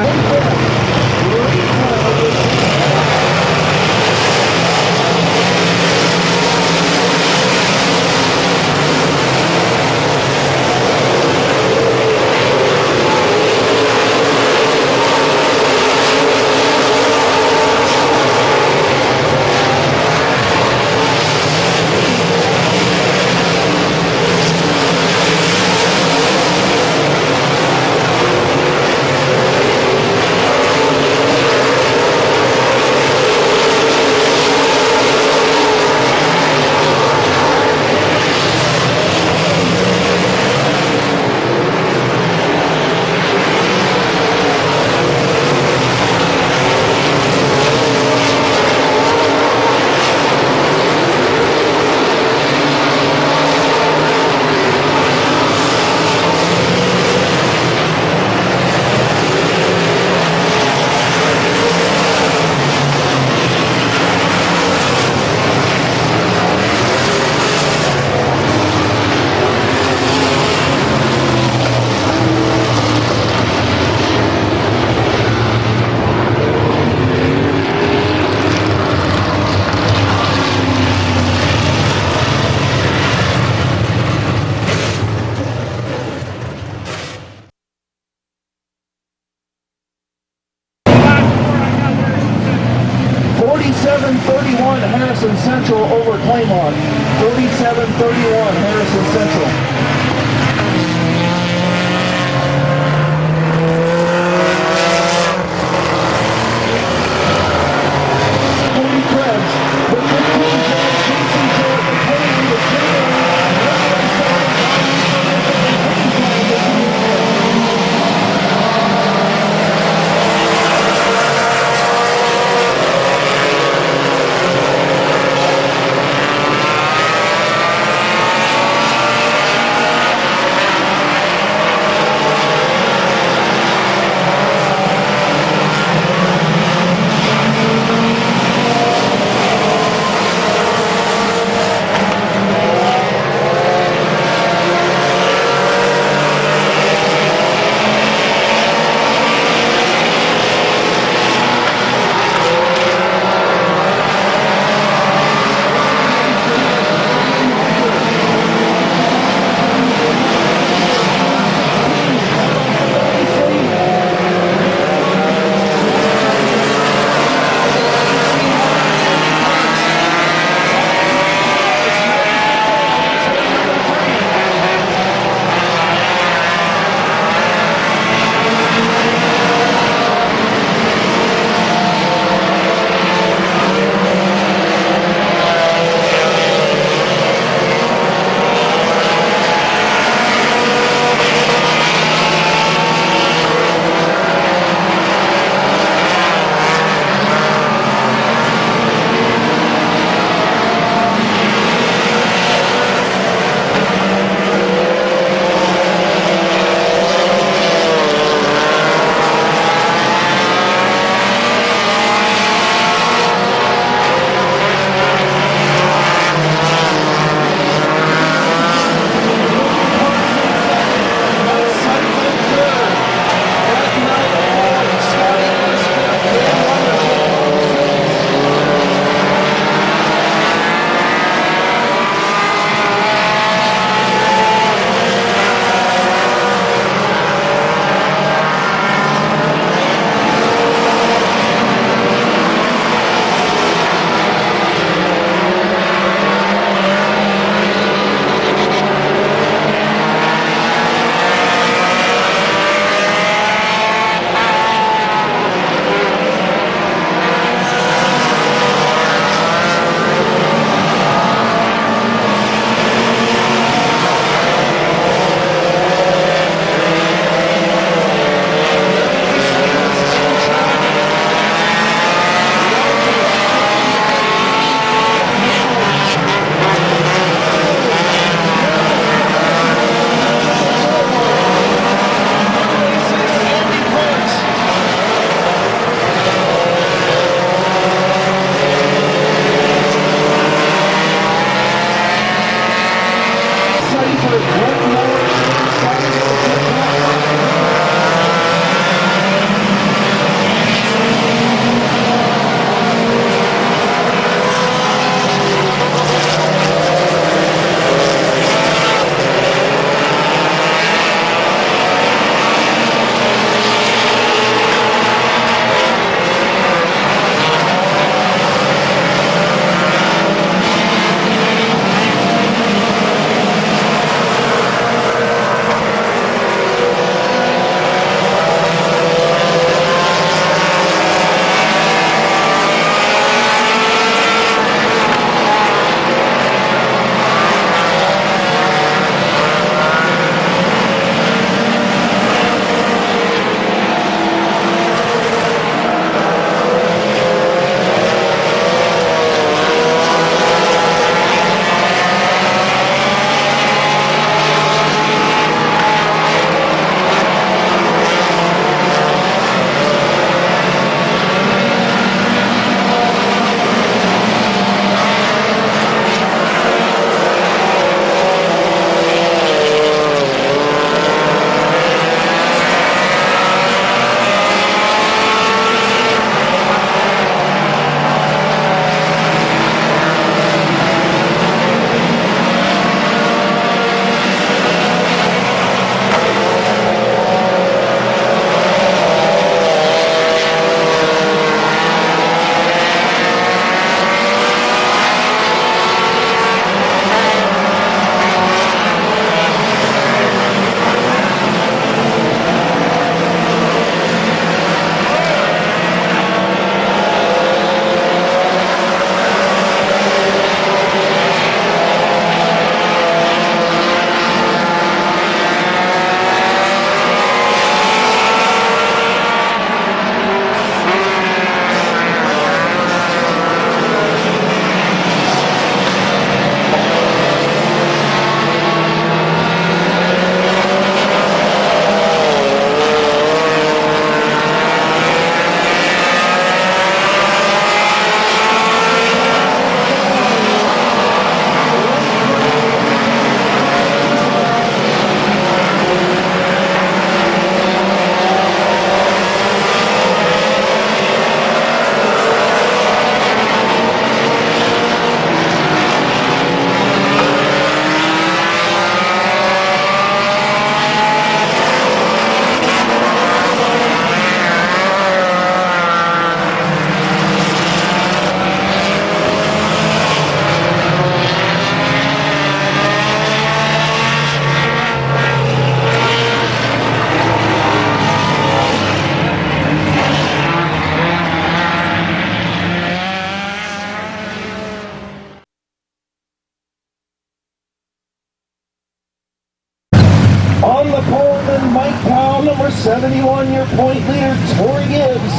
On the pole, then Mike Powell, number 71, your point leader, Tori Gibbs.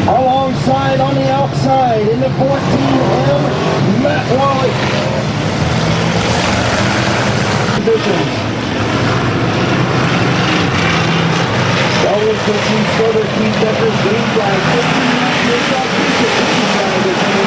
Alongside on the outside, in the 14M, Matt Wally. Positions. Elwood 15, Soder, Keith Deckers, Green Flag, 15, Yourself, Green Flag,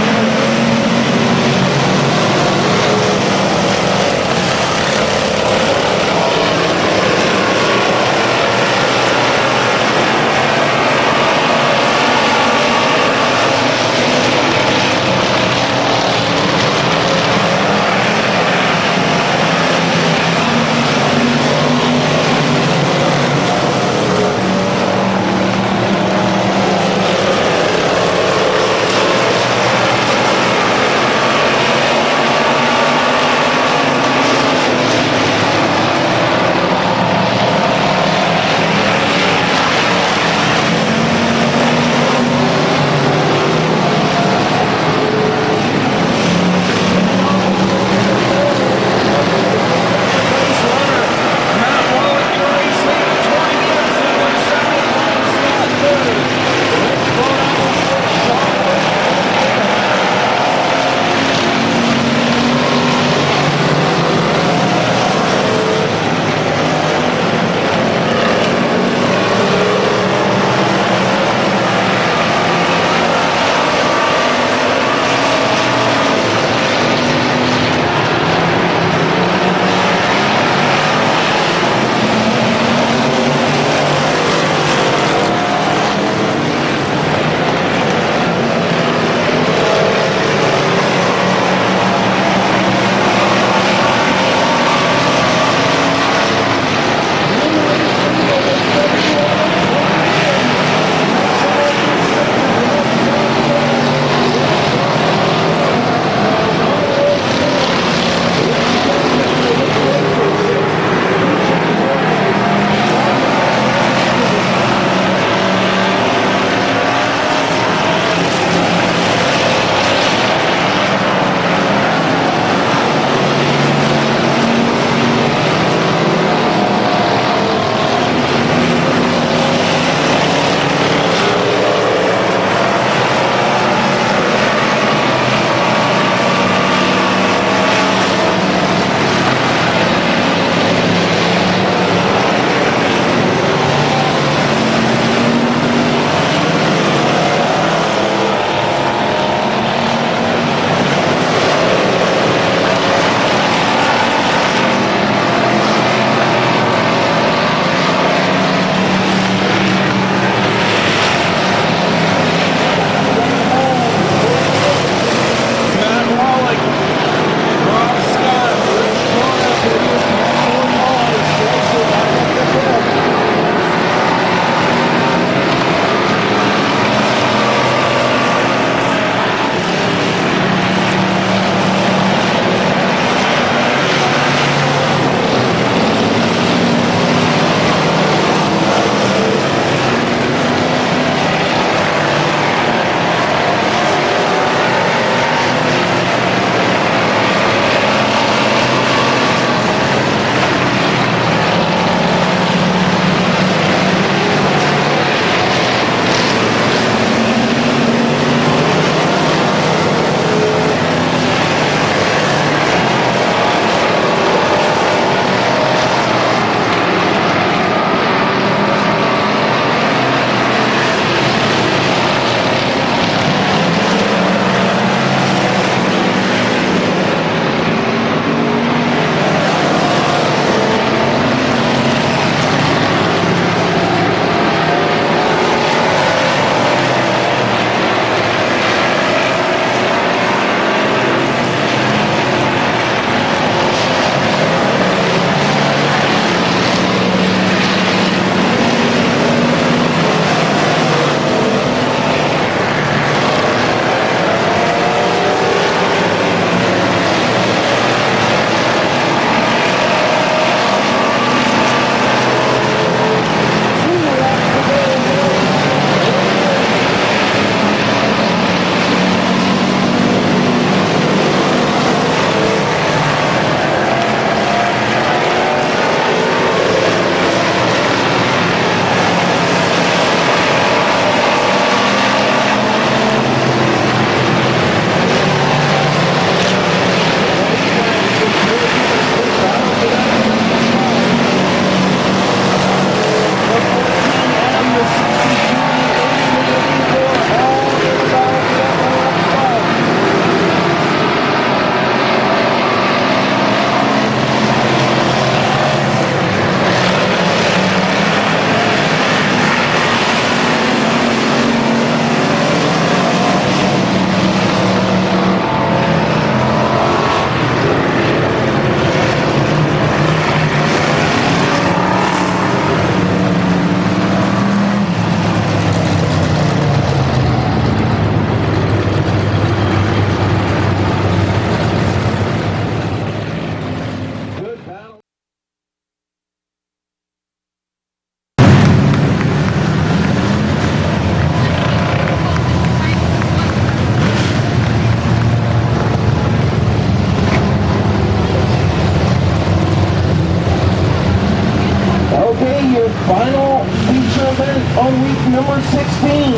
on week number 16.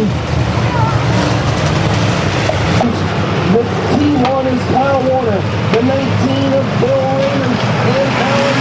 The T1 is Kyle Warner, the 19 of Bill Raymond, and Alan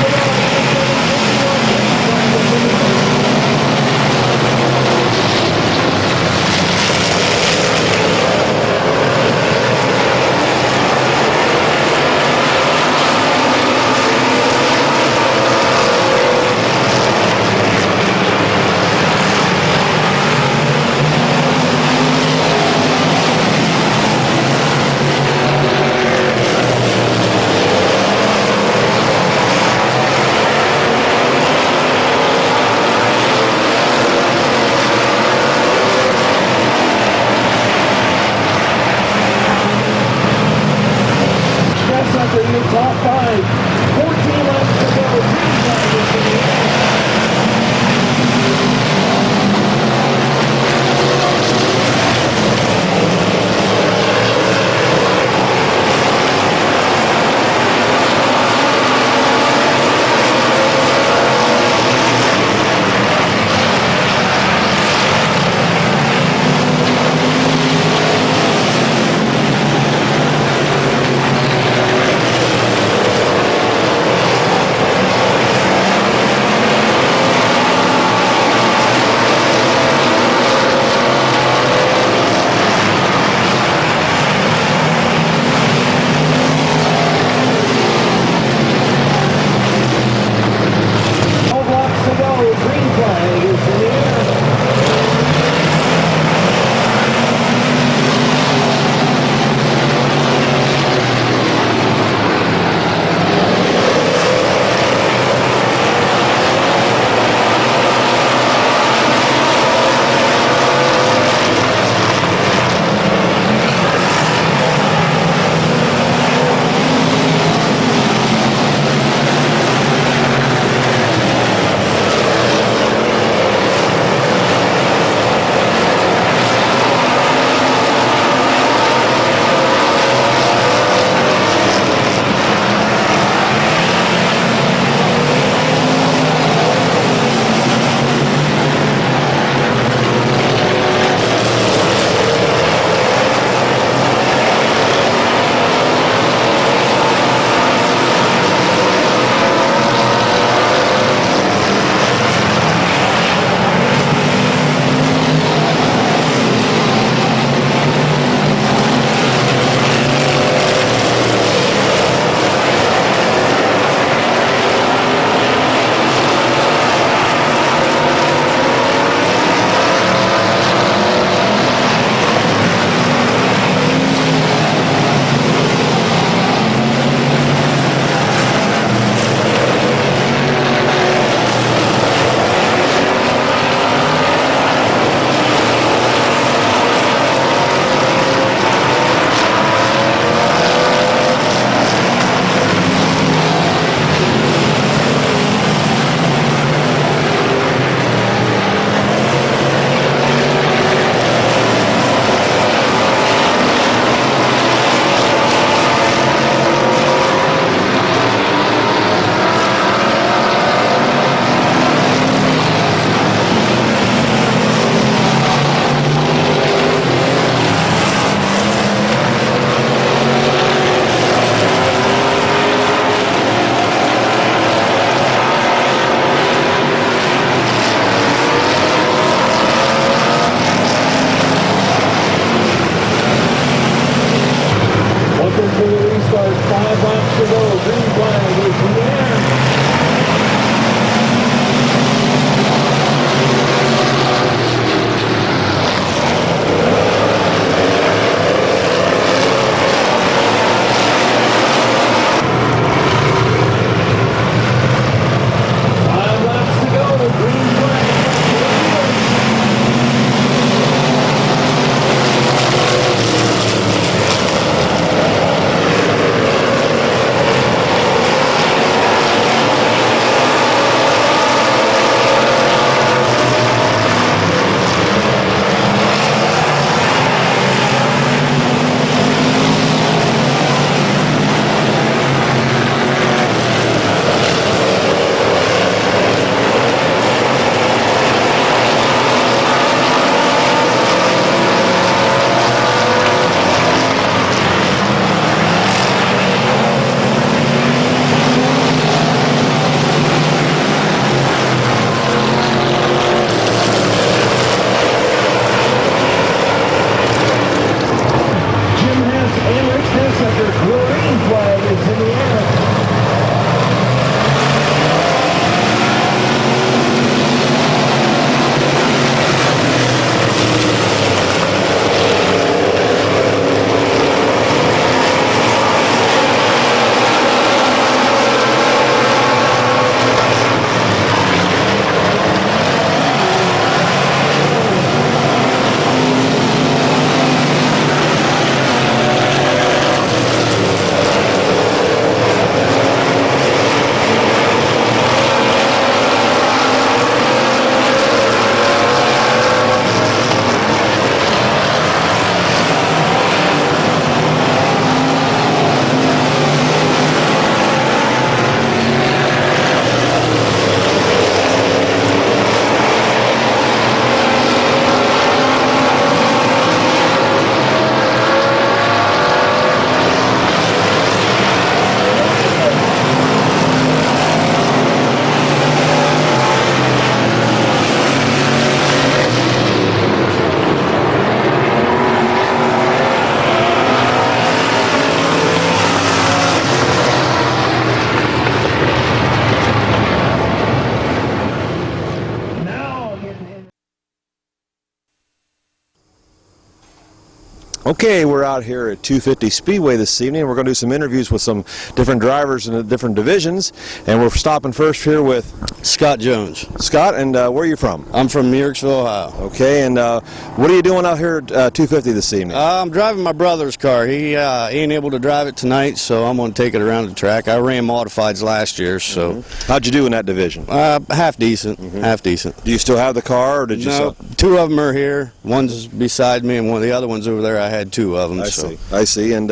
Okay, we're out here at 250 Speedway this evening. We're going to do some interviews with some different drivers in the different divisions, and we're stopping first here with Scott Jones. Scott. And where are you from? I'm from Yorksville, Ohio. Okay, and what are you doing out here at 250 this evening? I'm driving my brother's car. He ain't able to drive it tonight, so I'm going to take it around the track. I ran modifieds last year, so. How'd you do in that division? Half decent, half decent. Do you still have the car, or did you No, sell? two of them are here. One's beside me, and one of the other ones over there. I had two of them. I see. And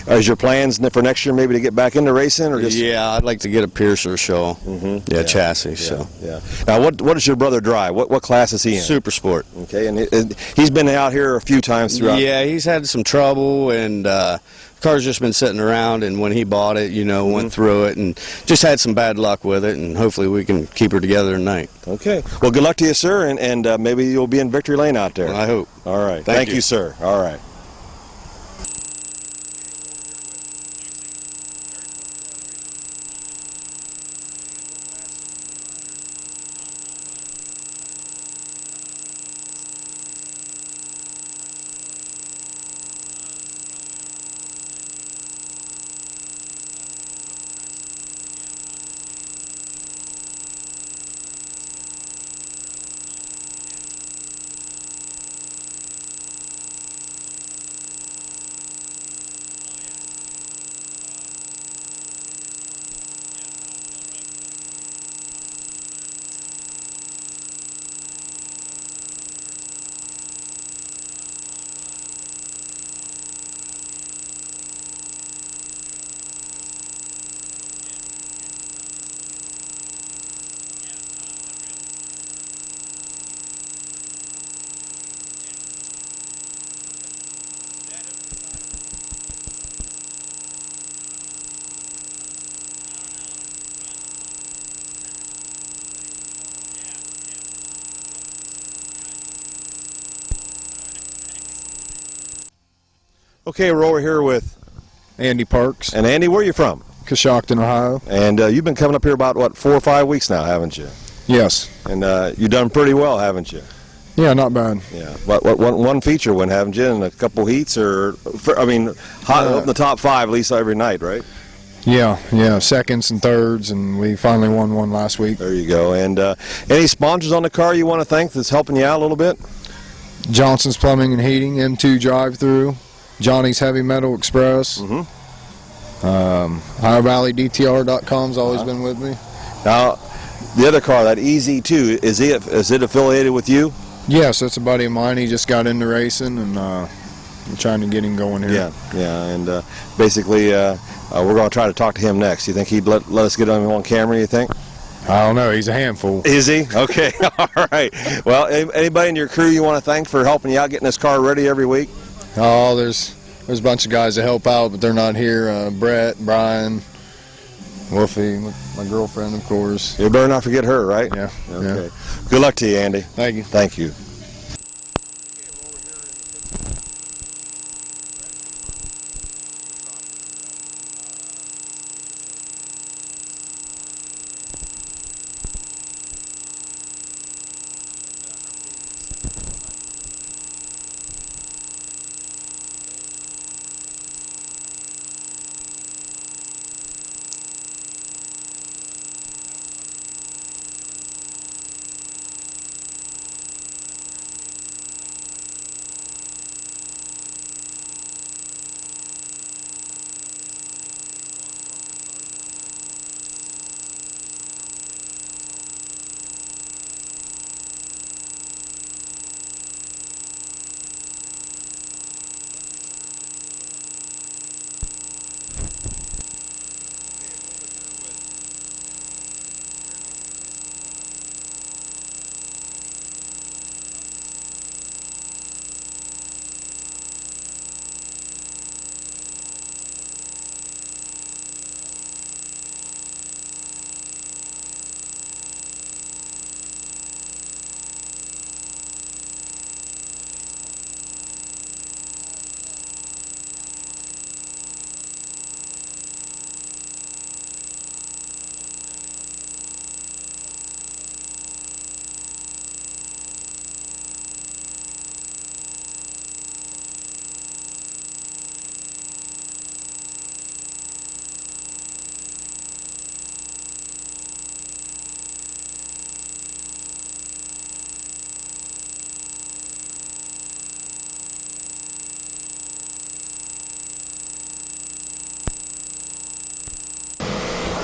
is your plans for next year maybe to get back into racing, or just? Yeah, I'd like to get a Piercer show. Chassis. Yeah, So. yeah. Now, what does your brother drive? What class is he in? Super Sport. Okay, and he's been out here a few times throughout. Yeah, he's had some trouble, and car's just been sitting around, and when he bought it, went through it and just had some bad luck with it, and hopefully we can keep her together tonight. Okay. Well, good luck to you, sir, and maybe you'll be in victory lane out there. I hope. All right. Thank you, sir. All right. Okay, we're over here with Andy Parks, and Andy. Where are you from? Coshocton, Ohio. And you've been coming up here about what, 4 or 5 weeks now, haven't you? Yes. And you've done pretty well, haven't you? Yeah, not bad. Yeah. What one feature win, haven't you? And a couple heats, or up in the top 5 at least every night, right? Yeah, seconds and thirds, and we finally won one last week. There you go. And any sponsors on the car you want to thank that's helping you out a little bit? Johnson's Plumbing and Heating, M2 Drive-Through, Johnny's Heavy Metal Express, HighValleyDTR.com's always been with me. Now, the other car, that EZ2, is it affiliated with you? Yes, that's a buddy of mine. He just got into racing, and I'm trying to get him going here. Yeah, and basically we're going to try to talk to him next. You think he'd let us get him on camera, you think? I don't know. He's a handful. Is he? Okay, all right. Well, anybody in your crew you want to thank for helping you out getting this car ready every week? Oh, there's a bunch of guys that help out, but they're not here. Brett, Brian, Wolfie, my girlfriend, of course. You better not forget her, right? Yeah. Okay. Yeah. Good luck to you, Andy. Thank you. Thank you.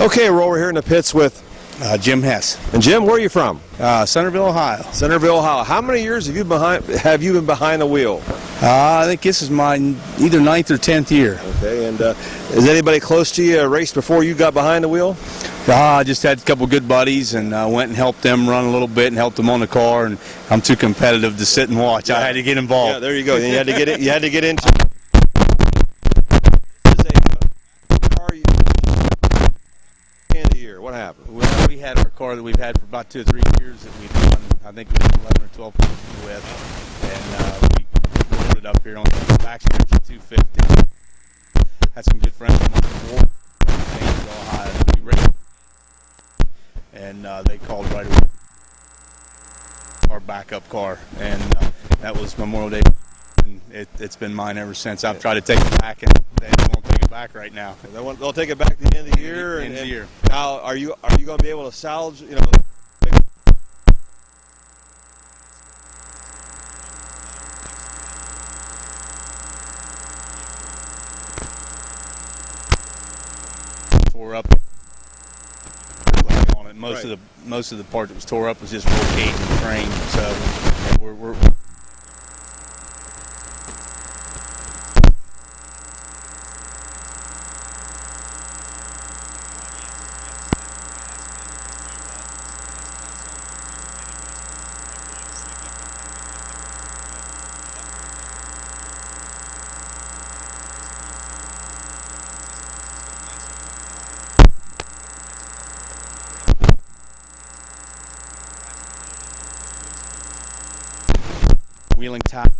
Okay, we're over here in the pits with Jim Hess, and Jim. Where are you from? Centerville, Ohio. Centerville, Ohio. How many years have you been behind the wheel? I think this is my either 9th or 10th year. Okay, and is anybody close to you raced before you got behind the wheel? I just had a couple good buddies and went and helped them run a little bit and helped them on the car. And I'm too competitive to sit and watch. Yeah. I had to get involved. Yeah, there you go. You had to get it. You had to get into. End of year. What happened? Well, we had our car that we've had for about 2 or 3 years that we've done. I think we did 11 or 12 with, and we loaded up here on the back stretch of 250. Had some good friends from Ohio. We raced, and they called right away our backup car, and that was Memorial Day. And it's been mine ever since. I've tried to take it back, and they won't take it back right now. They'll take it back to the end of the year. End of the year. Now, are you going to be able to salvage? Tore up on it. Most of the part that was tore up was just rotating the frame. So we're wheeling top.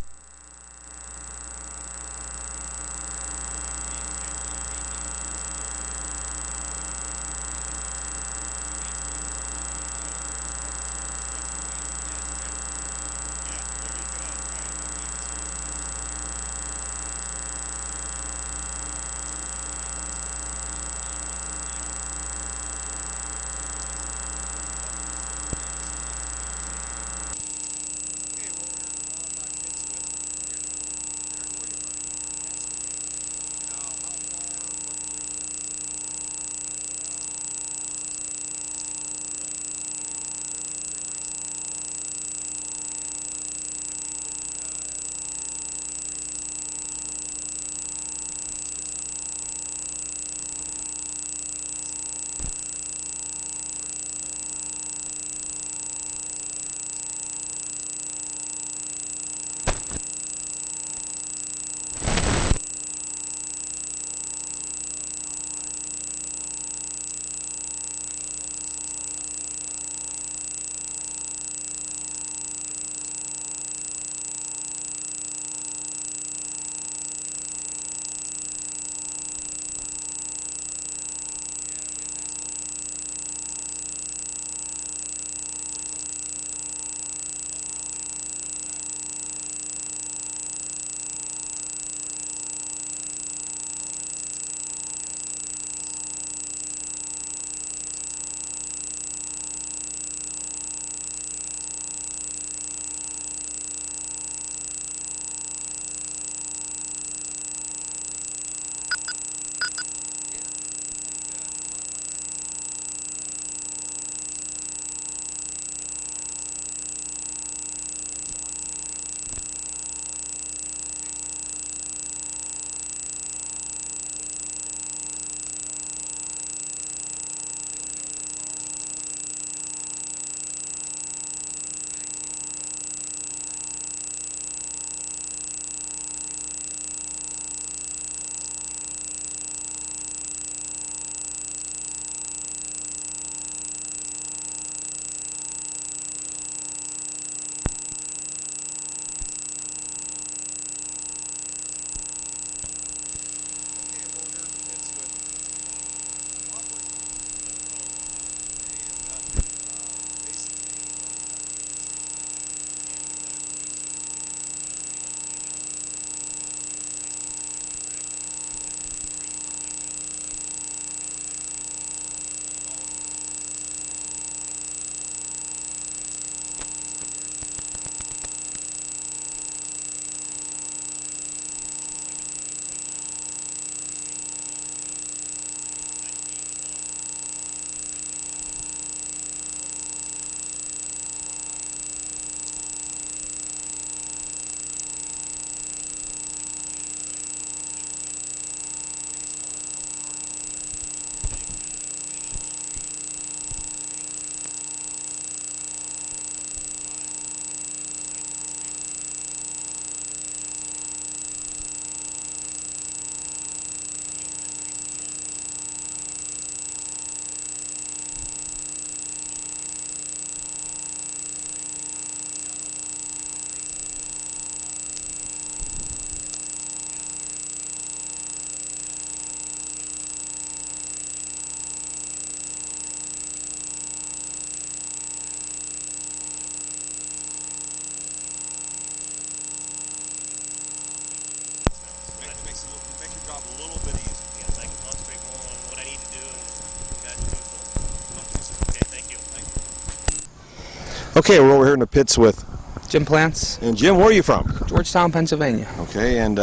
Okay, we're over here in the pits with. Jim Plants, And Jim, where are you from? Georgetown, Pennsylvania. Okay, and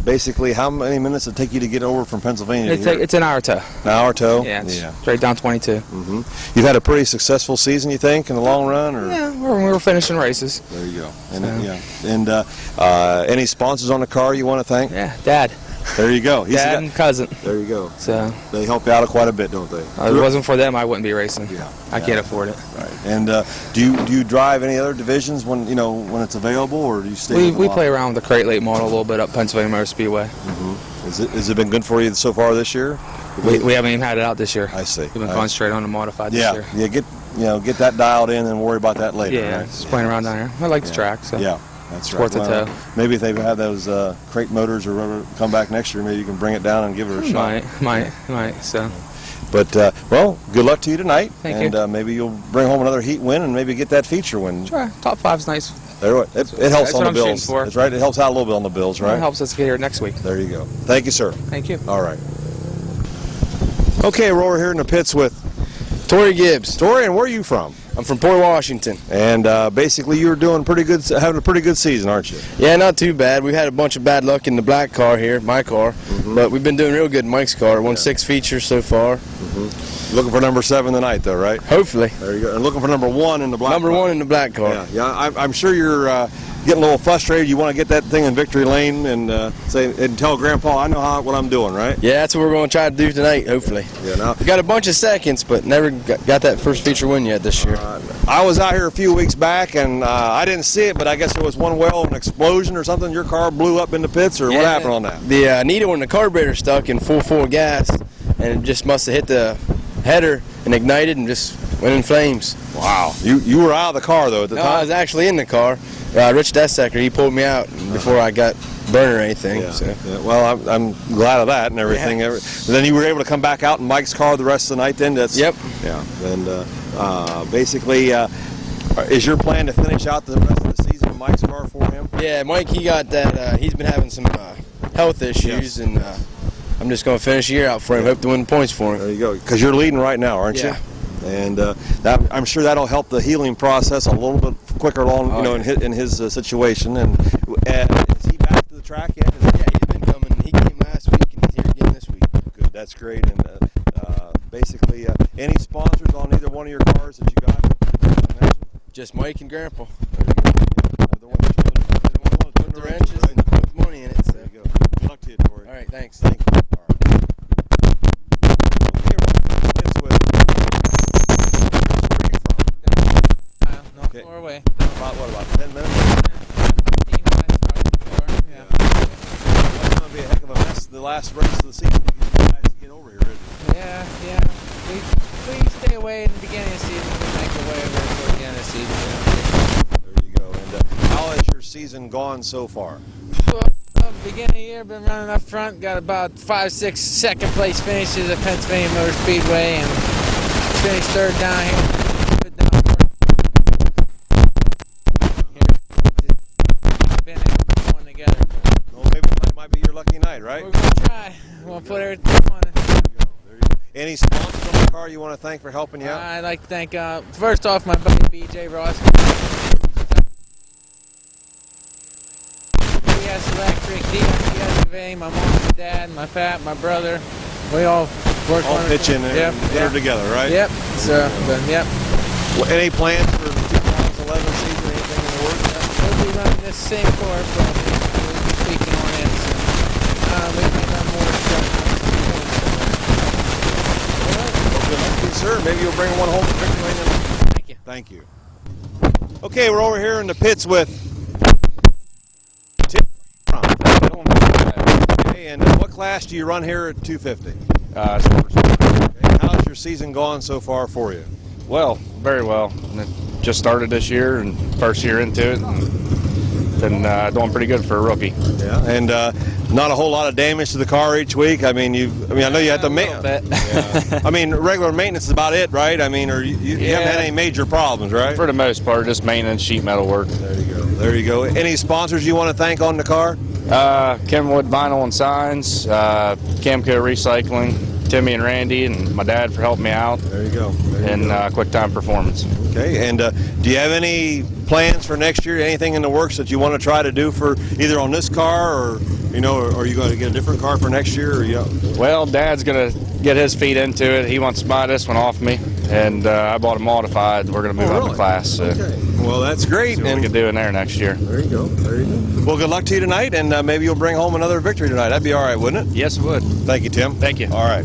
basically, how many minutes does it take you to get over from Pennsylvania to here? It's an hour tow. An hour tow? Yeah, it's straight down 22. You've had a pretty successful season, you think, in the long run? Or? Yeah, we're finishing races. There you go. And, So. any sponsors on the car you want to thank? Yeah, Dad. There you go. Dad and cousin. There you go. So They help you out quite a bit, don't they? if it wasn't for them, I wouldn't be racing. Yeah. I can't afford it. Right. And do you drive any other divisions when when it's available, or do you stay? We play around with the crate late model a little bit up Pennsylvania Motor Speedway. Has it been good for you so far this year? We haven't even had it out this year. I see. We've been concentrating on the modified this year. Yeah. Get that dialed in and worry about that later. Yeah, Right? just playing around down here. I like the track. So. Yeah. That's Worth right. the tow. Maybe if they have those crate motors or whatever come back next year, maybe you can bring it down and give it a shot. Might. So. But, well, good luck to you tonight. Thank you. And maybe you'll bring home another heat win and maybe get that feature win. Sure. Top 5's nice. It helps on what the I'm shooting bills. for. That's right. It helps out a little bit on the bills, right? It helps us get here next week. There you go. Thank you, sir. Thank you. All right. Okay, we're over here in the pits with Tori Gibbs. Tori, and where are you from? I'm from Port Washington. And basically, you're doing having a pretty good season, aren't you? Yeah, not too bad. We've had a bunch of bad luck in the black car here, my car, but we've been doing real good in Mike's car. Won 6 features so far. Looking for number 7 tonight, though, right? Hopefully. There you go. And looking for number 1 in the black. Number car. 1 in the black car. Yeah. I'm sure you're getting a little frustrated. You want to get that thing in victory lane and tell Grandpa, I know what I'm doing, right? Yeah, that's what we're going to try to do tonight, hopefully. Yeah. Now, We got a bunch of seconds, but never got that first feature win yet this year. I was out here a few weeks back, and I didn't see it, but I guess there was one well, an explosion or something. Your car blew up in the pits, or what happened on that? The needle in the carburetor stuck in full gas, and it just must have hit the header and ignited and just went in flames. Wow. You were out of the car, though, at the No, I time? was actually in the car. Rich Dessecker, he pulled me out before I got burned or anything. Yeah. So. Yeah. Well, I'm glad of that and everything. Yeah. Then you were able to come back out in Mike's car the rest of the night then? Yep. Yeah. And basically, is your plan to finish out the rest of the season in Mike's car for him? Yeah, Mike, he got that. He's been having some health issues, and I'm just going to finish the year out for him. Hope to win points for him. There you go. Because you're leading right now, aren't you? Yeah. And I'm sure that'll help the healing process a little bit quicker along, in his situation. And is he back to the track yet? Yeah, he's been coming. He came last week, and he's here again this week. Good. That's great. And basically, any sponsors on either one of your cars that you got? Just Mike and Grandpa. The one that Put the wrenches and put the money in it. So. There you go. Good luck to you, Tori. All right, thanks. Thank you. All right. Okay, it's with. Not Okay. far away. About 10 minutes? Yeah. It's going to be a heck of a mess the last race of the season to get you guys to get over here, isn't it? Yeah. We stay away in the beginning of the season. We make our way over toward the end of the season. There you go. And how has your season gone so far? Well, beginning of the year, been running up front. Got about 5-6 second place finishes at Pennsylvania Motor Speedway, and finished third down here. Good down been able to together. Well, maybe tonight might be your lucky night, right? We're gonna try. We'll put everything on it. There you go. Any sponsors on the car you want to thank for helping you out? I'd like to thank, first off, my buddy BJ Ross. DS Electric, DSV, my mom and dad, my my brother. We all work All on pitch in and get her together, right? Yep. So, yep. Well, any plans for the 2011 season? Anything in the works? We'll be running this same course, but we'll be speaking on it. So, we may run more stuff. Well, good luck to you, sir. Maybe you'll bring one home to victory lane. Thank you. Thank you. Okay, we're over here in the pits with Tim. Okay, and what class do you run here at 250? Okay, how's your season gone so far for you? Well, very well. It just started this year and first year into it, and been doing pretty good for a rookie. Yeah, and not a whole lot of damage to the car each week. I know you have to bit. I mean, regular maintenance is about it, right? I mean, or you haven't had any major problems, right? For the most part, just maintenance, sheet metal work. There you go. There you go. Any sponsors you want to thank on the car? Kenwood Vinyl and Signs, Camco Recycling, Timmy and Randy and my dad for helping me out. There you go. And Quick Time Performance. Okay, and do you have any plans for next year? Anything in the works that you want to try to do for either on this car or, or are you going to get a different car for next year? Or, Well, Dad's going to get his feet into it. He wants to buy this one off me, and I bought a modified. We're going to move up the class. So okay. Well, that's great. See what we can do in there next year. There you go. Well, good luck to you tonight, and maybe you'll bring home another victory tonight. That'd be all right, wouldn't it? Yes, it would. Thank you, Tim. Thank you. All right.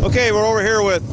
Okay, we're over here with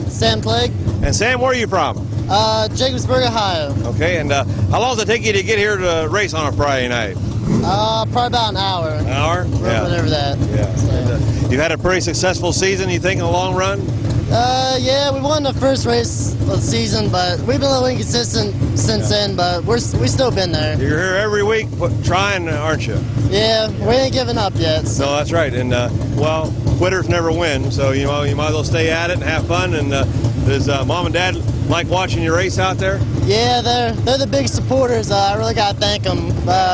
Sam Clegg. And Sam, where are you from? Jacobsburg, Ohio. Okay, and how long does it take you to get here to race on a Friday night? Probably about an hour. An hour? Yeah. Whatever that. Yeah. So. And, you've had a pretty successful season, you think, in the long run? Yeah, we won the first race of the season, but we've been a little inconsistent since then, but we still been there. You're here every week trying, aren't you? Yeah, we ain't giving up yet. So. No, that's right. And, well, quitters never win, so you might as well stay at it and have fun. And does Mom and Dad like watching you race out there? Yeah, they're the big supporters. I really got to thank them.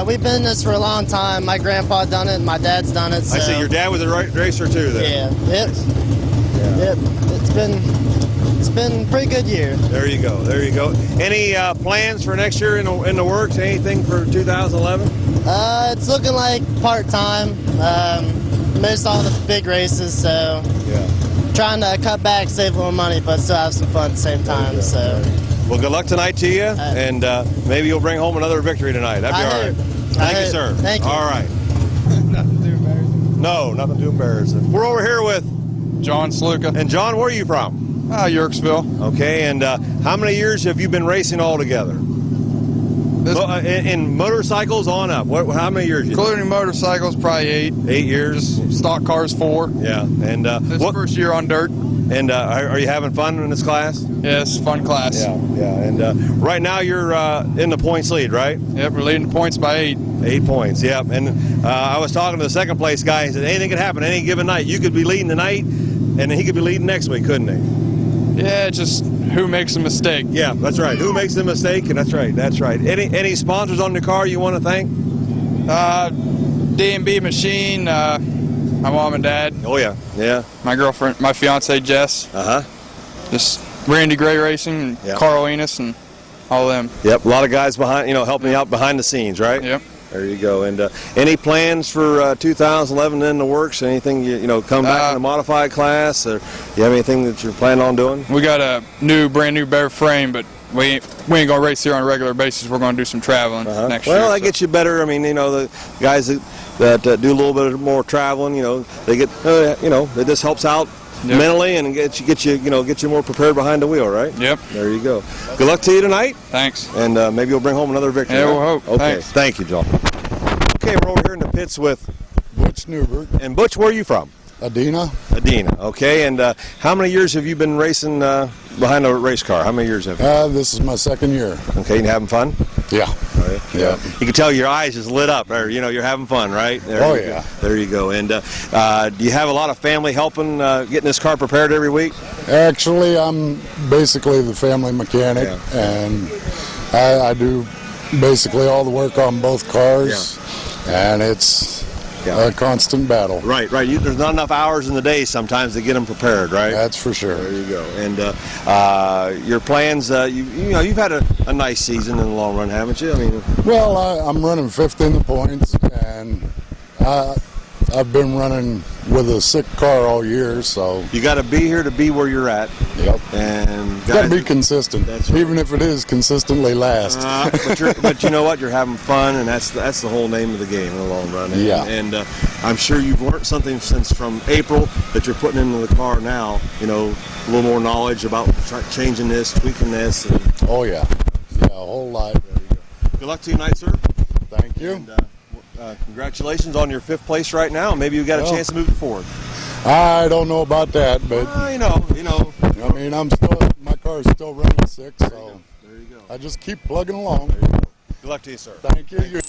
We've been in this for a long time. My grandpa done it, and my dad's done it. So. I see your dad was a racer too then. Yeah, yep. It's been a pretty good year. There you go. Any plans for next year in the works? Anything for 2011? It's looking like part-time. Missed all the big races, so trying to cut back, save a little money, but still have some fun at the same time. So. Well, good luck tonight to you, and maybe you'll bring home another victory tonight. That'd be all right. Thank you, sir. Thank you. All right. Nothing too embarrassing. No, nothing too embarrassing. We're over here with John Sluka. And John, where are you from? Yorksville. Okay, and how many years have you been racing all together? In motorcycles on up, how many years? Including motorcycles, probably 8. 8 years. Stock cars, 4. Yeah, and this first year on dirt. And are you having fun in this class? Yes, fun class. Yeah. And right now you're in the points lead, right? Yep, we're leading the points by 8. 8 points, yep. And I was talking to the second place guy. He said anything could happen any given night. You could be leading tonight, and then he could be leading next week, couldn't he? Yeah, just who makes a mistake. Yeah, that's right. Who makes the mistake? And that's right. Any sponsors on the car you want to thank? D&B Machine, my mom and dad. Oh yeah. My girlfriend, my fiance Jess. Just Randy Gray Racing, and Carl Enos, and all of them. Yep. A lot of guys behind, helping you out behind the scenes, right? Yep. There you go. And any plans for 2011 in the works? Anything you know come back in the modified class? Or you have anything that you're planning on doing? We got a brand new bare frame, but we ain't gonna race here on a regular basis. We're gonna do some traveling next year. Well, that gets you better. I mean, you know, the guys that do a little bit more traveling, you know, they get, you know, it just helps out mentally and get you more prepared behind the wheel, right? Yep. There you go. Good luck to you tonight. Thanks. And maybe you'll bring home another victory. Yeah, right? we'll hope. Okay. Thanks. Thank you, John. Okay, we're over here in the pits with Butch Newbert. And Butch, where are you from? Adina. Adina. Okay. And how many years have you been racing behind a race car? How many years have you? This is my second year. Okay, you having fun? Yeah. Right. Yeah. You can tell your eyes just lit up, or you know you're having fun, right? Yeah. There you go. And do you have a lot of family helping getting this car prepared every week? Actually, I'm basically the family mechanic, and I do basically all the work on both cars, and it's a constant battle. Right. There's not enough hours in the day sometimes to get them prepared, right? That's for sure. There you go. And your plans, you've had a nice season in the long run, haven't you? I mean, well, I'm running 5th in the points, and I've been running with a sick car all year, so you got to be here to be where you're at. Yep. And got to be consistent, that's right. even if it is consistently last. But you know what? You're having fun, and that's the whole name of the game in the long run. And, Yeah. And I'm sure you've learned something since from April that you're putting into the car now. You know, a little more knowledge about changing this, tweaking this. And, oh yeah, a whole lot. There you go. Good luck to you tonight, sir. Thank you. And, congratulations on your 5th place right now. Maybe you got a chance to move it forward. I don't know about that, but you know. I mean, my car's still running 6, so there you go. I just keep plugging along. Good luck to you, sir. Thank you.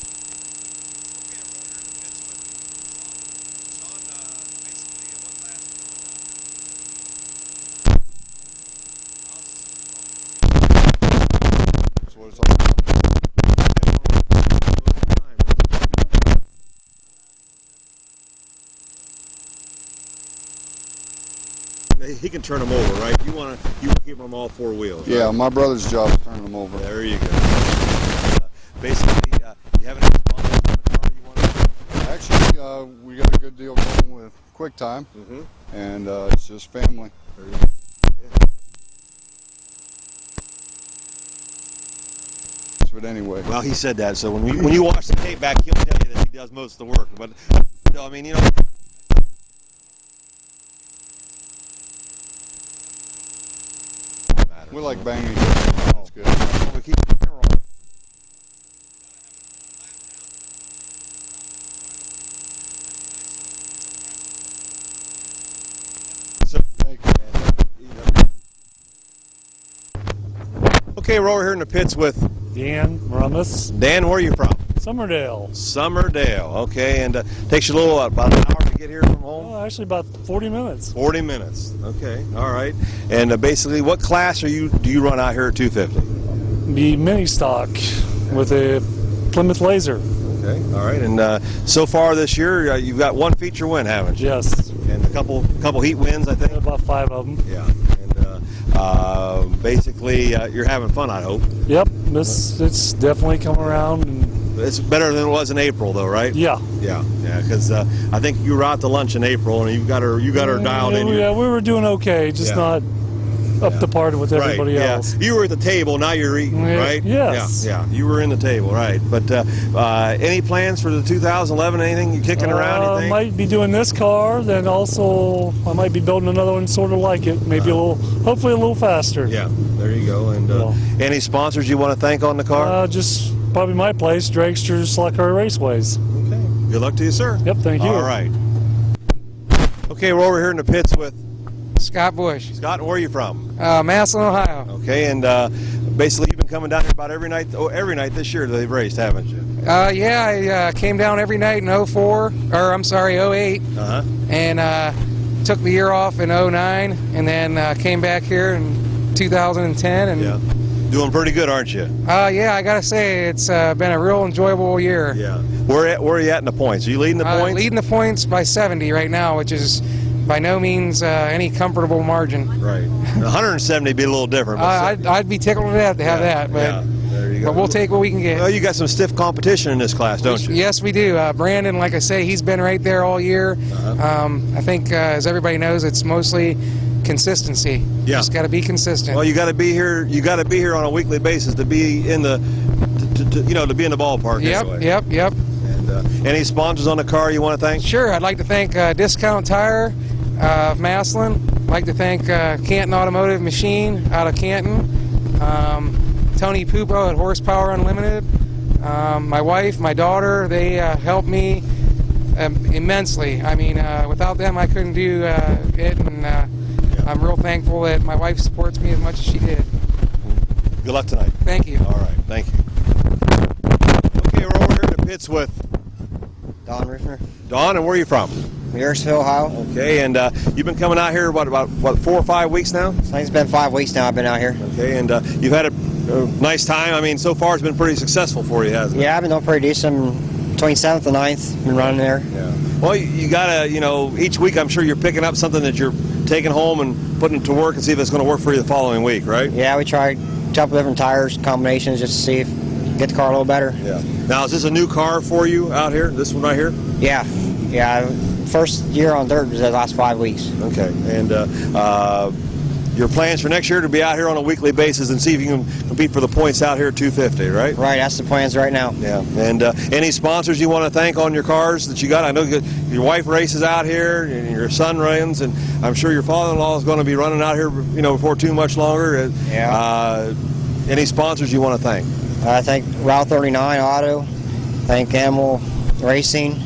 He can turn them over, right? You want to keep them all 4 wheels. Yeah, right? my brother's job is turning them over. There you go. Basically, you have any sponsors on the car you want to? Actually, we got a good deal going with QuickTime, and it's just family. But anyway. Well, he said that, so when you watch the tape back, he'll tell you that he does most of the work. But I mean, you know. We like banging. That's good. We keep the camera on. Okay, we're over here in the pits with Dan Rummus. Dan, where are you from? Summerdale. Summerdale, okay, and takes you a little about an hour to get here from home? Oh, actually about 40 minutes. 40 minutes, okay, all right. And basically, what class do you run out here at 250? The mini stock with a Plymouth Laser. Okay, all right, and so far this year, you've got 1 feature win, haven't you? Yes. And a couple heat wins, I think? About 5 of them. Yeah, and basically, you're having fun, I hope. Yep, it's definitely come around. And it's better than it was in April, though, right? Yeah. Yeah, because I think you were out to lunch in April, and you got her dialed in. Yeah, we were doing okay, just not up to par with everybody else. You were at the table, now you're eating, right? Yes. Yeah, you were in the table, right. But any plans for the 2011, anything you kicking around, you think? Might be doing this car, then also I might be building another one sort of like it, maybe hopefully a little faster. Yeah, there you go. And any sponsors you want to thank on the car? Just probably my place, Dragster's Slot Car Raceways. Okay, good luck to you, sir. Yep, thank you. All right. Okay, we're over here in the pits with Scott Bush. Scott, where are you from? Massillon, Ohio. Okay, and basically you've been coming down here about every night this year they've raced, haven't you? Yeah, I came down every night in 08, and took the year off in 09, and then came back here in 2010. And doing pretty good, aren't you? Yeah, I gotta say it's been a real enjoyable year. Yeah. Where are you at in the points? Are you leading the points? Leading the points by 70 right now, which is by no means any comfortable margin. Right. 170 would be a little different. I'd be tickled to death to have that. But there you but we'll take what we can get. Well, you got some stiff competition in this class, don't you? Yes, we do. Brandon, like I say, he's been right there all year. I think, as everybody knows, it's mostly consistency. Yeah. Just got to be consistent. Well, you got to be here. You got to be here on a weekly basis to be in the, to be in the ballpark. Yep, anyway. yep. And any sponsors on the car you want to thank? Sure. I'd like to thank Discount Tire of Maslin. I'd like to thank Canton Automotive Machine out of Canton. Tony Pupo at Horsepower Unlimited. My wife, my daughter, they helped me immensely. I mean, without them, I couldn't do it, and I'm real thankful that my wife supports me as much as she did. Good luck tonight. Thank you. All right, thank you. Okay, we're over here in the pits with Don Riffner. Don, and where are you from? Marysville, Ohio. Okay, and you've been coming out here about 4 or 5 weeks now? I think it's been 5 weeks now I've been out here. Okay, and you've had a nice time. I mean, so far it's been pretty successful for you, hasn't it? Yeah, I've been doing pretty decent. Between 7th and 9th, been running there. Yeah. Well, you gotta, each week I'm sure you're picking up something that you're taking home and putting it to work and see if it's going to work for you the following week, right? Yeah, we tried a couple different tires combinations just to see if get the car a little better. Yeah. Now, is this a new car for you out here? This one right here? Yeah. First year on dirt was the last 5 weeks. Okay. And your plans for next year to be out here on a weekly basis and see if you can compete for the points out here at 250, right? Right, that's the plans right now. Yeah. And any sponsors you want to thank on your cars that you got? I know your wife races out here, and your son runs, and I'm sure your father-in-law is going to be running out here, before too much longer. Yeah. Any sponsors you want to thank? I thank Route 39 Auto, thank Camel Racing,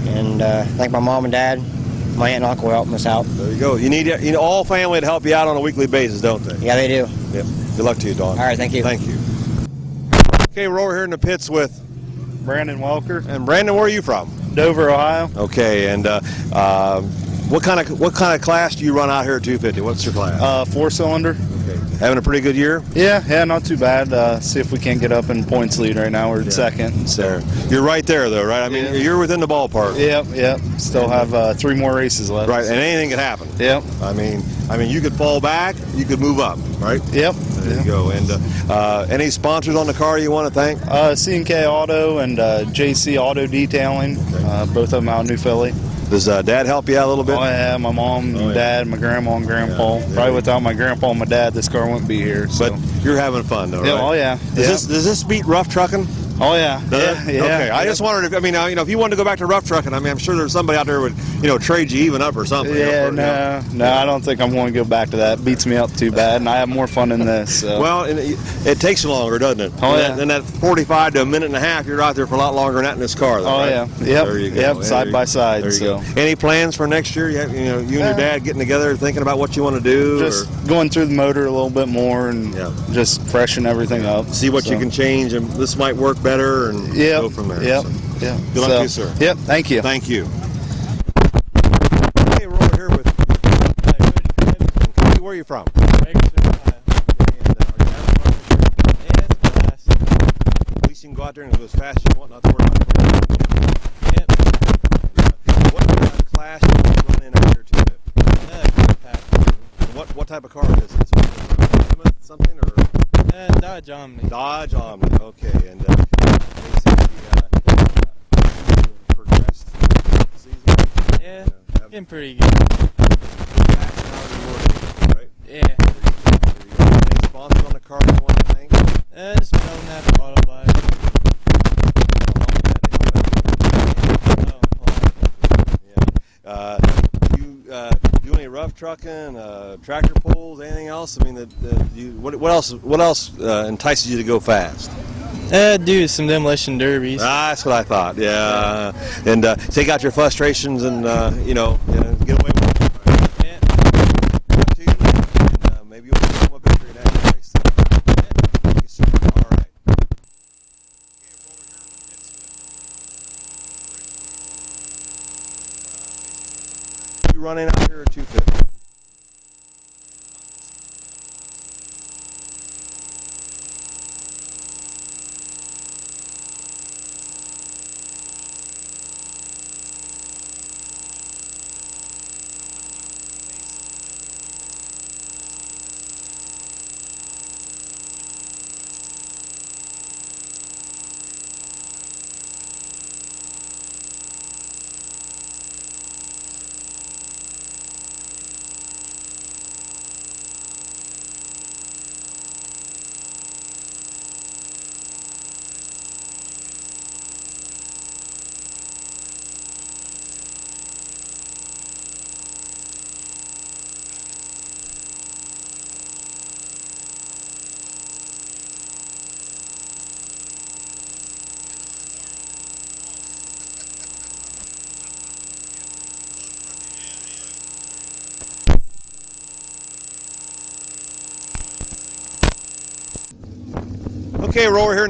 and thank my mom and dad. My aunt and uncle helping us out. There you go. You need all family to help you out on a weekly basis, don't they? Yeah, they do. Yep. Good luck to you, Don. All right, thank you. Thank you. Okay, we're over here in the pits with Brandon Welker. And Brandon, where are you from? Dover, Ohio. Okay, and what kind of class do you run out here at 250? What's your class? 4-cylinder. Okay. Having a pretty good year? Yeah, not too bad. See if we can get up in points lead right now. We're in second. So you're right there, though, right? I mean, you're within the ballpark. Yep. Still have 3 more races left. Right, and anything could happen. Yep. I mean, you could fall back, you could move up, right? Yep. There you go. And any sponsors on the car you want to thank? C&K Auto and JC Auto Detailing. Both of them out in New Philly. Does Dad help you out a little bit? Oh yeah, my mom, and dad, my grandma and grandpa. Probably without my grandpa and my dad, this car wouldn't be here. So. But you're having fun, though, right? Oh yeah. Does this beat rough trucking? Oh yeah. Yeah. Okay. I just wondered if you wanted to go back to rough trucking, I'm sure there's somebody out there who would, trade you even up or something. Yeah. No, I don't think I'm going to go back to that. Beats me up too bad, and I have more fun in this. So. Well, it takes you longer, doesn't it? Oh yeah. Then that 45 to a minute and a half, you're out there for a lot longer than that in this car. Though, right? Yeah. Yep. There you go. Yep. Side by side. There you so. go. Any plans for next year? You and your dad getting together, thinking about what you want to do? Just going through the motor a little bit more and just freshen everything up. See what you can change, and this might work better, and go from there. Yep. So. Yeah. Good luck to you, sir. Yep. Thank you. Thank you. Okay, we're over here with Cody. Where are you from? At least you can go out there and go as fast as you want, not to worry about it. Yep. What kind of class do you run in out here to? What type of car is this? Plymouth something or? Dodge Omni. Dodge Omni. Okay, and basically progressed season. Yeah, been pretty good. Right? Yeah. Any sponsors on the car you want to thank? Just Belknap Auto Body. Do any rough trucking, tractor pulls, anything else? I mean, what else entices you to go fast? Do some demolition derbies. That's what I thought. Yeah, and take out your frustrations and get away with it. Yeah. Good to you, and maybe you'll become a victory in that race. Thank you, sir. All right. You running out here at 250?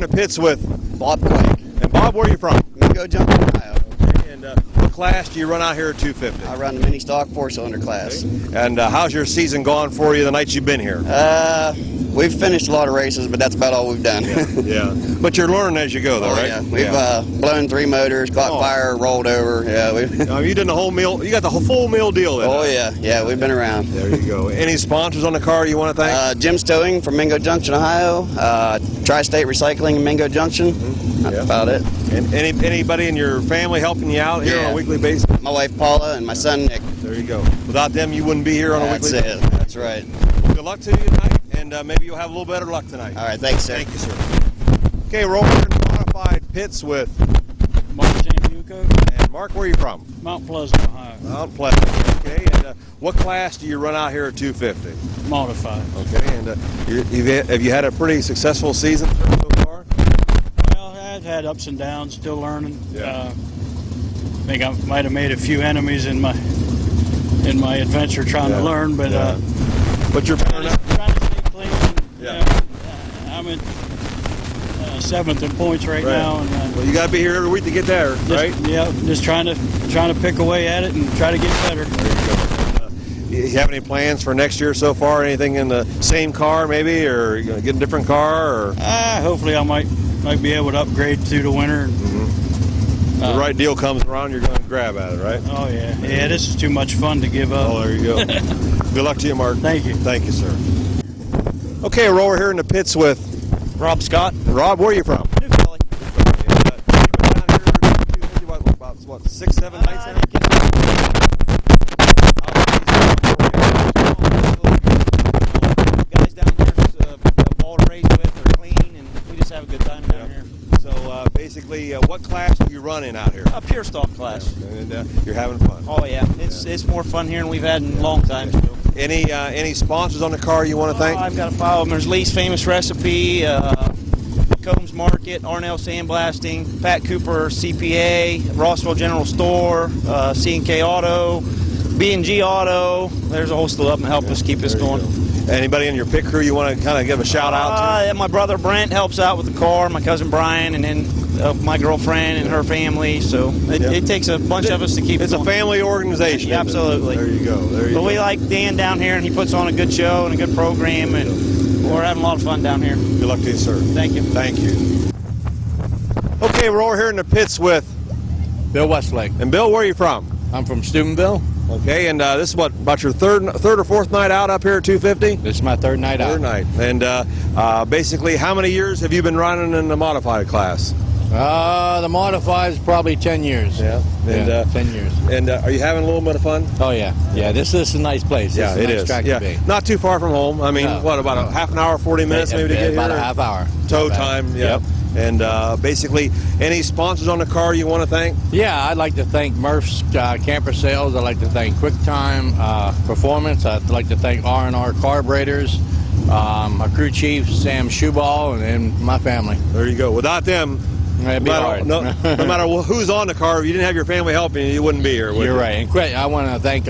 in the pits with Bob Quake. And Bob, where are you from? Mingo Junction, Ohio. Okay, and what class do you run out here at 250? I run the mini stock 4-cylinder class. Okay. And how's your season gone for you the nights you've been here? We've finished a lot of races, but that's about all we've done. Yeah. But you're learning as you go, though, right? Yeah. We've blown 3 motors, caught fire, rolled over. Yeah. You did the whole meal. You got the full meal deal then. Oh yeah. Yeah. We've been around. There you go. Any sponsors on the car you want to thank? Jim's Towing from Mingo Junction, Ohio. Tri-State Recycling in Mingo Junction. That's about it. And anybody in your family helping you out here on a weekly basis? My wife Paula and my son Nick. There you go. Without them, you wouldn't be here on a weekly basis. That's it. That's right. Well, good luck to you tonight, and maybe you'll have a little better luck tonight. All right. Thanks, sir. Thank you, sir. Okay, we're over here in the modified pits with Mark Zambuco. And Mark, where are you from? Mount Pleasant, Ohio. Mount Pleasant. Okay, and what class do you run out here at 250? Modified. Okay, and have you had a pretty successful season so far? Well, I've had ups and downs, still learning. Yeah. I think I might have made a few enemies in my adventure trying to learn, but but you're trying to stay clean. Yeah. I'm in 7th in points right now, and well, you got to be here every week to get there, right? Yeah, just trying to pick away at it and try to get better. You have any plans for next year so far? Anything in the same car, maybe, or you gonna get a different car? Or hopefully, I might be able to upgrade through the winter. The right deal comes around, you're going to grab at it, right? Oh yeah, yeah. This is too much fun to give up. Oh, there you go. Good luck to you, Mark. Thank you. Thank you, sir. Okay, we're over here in the pits with Rob Scott. Rob, where are you from? New Philly. What, 6-7 nights now? Guys down here a ball to race with, are clean, and we just have a good time down here. So basically, what class do you run in out here? A pure stock class. And you're having fun. Oh yeah, it's more fun here than we've had in a long time. Any sponsors on the car you want to thank? I've got a file. There's Lee's Famous Recipe, Combs Market, Arnell Sandblasting, Pat Cooper CPA, Rossville General Store, C&K Auto, B&G Auto. There's a whole slew of them to help us keep this going. Anybody in your pit crew you want to kind of give a shout out to? My brother Brent helps out with the car, my cousin Brian, and then my girlfriend and her family. So it takes a bunch of us to keep it going. It's a family organization. Yeah, absolutely. There you go. But we like Dan down here, and he puts on a good show and a good program, and we're having a lot of fun down here. Good luck to you, sir. Thank you. Thank you. Okay, we're over here in the pits with Bill Westlake. And Bill, where are you from? I'm from Steubenville. Okay, and this is about your third or fourth night out up here at 250? This is my third night out. Third night. And basically, how many years have you been running in the modified class? The modified is probably 10 years. Yeah. And, 10 years. And are you having a little bit of fun? Oh yeah. Yeah. This is a nice place. Yeah, it is. Track to be. Not too far from home. I mean, what about a half an hour, 40 minutes maybe to get here? About a half hour. Tow time. Yeah. Yep. And basically, any sponsors on the car you want to thank? Yeah, I'd like to thank Murph's Camper Sales. I'd like to thank QuickTime Performance. I'd like to thank R&R Carburetors, my crew chief, Sam Shoeball, and my family. There you go. Without them, it'd be hard. No matter who's on the car, if you didn't have your family helping you, you wouldn't be here, would you? You're right. And I want to thank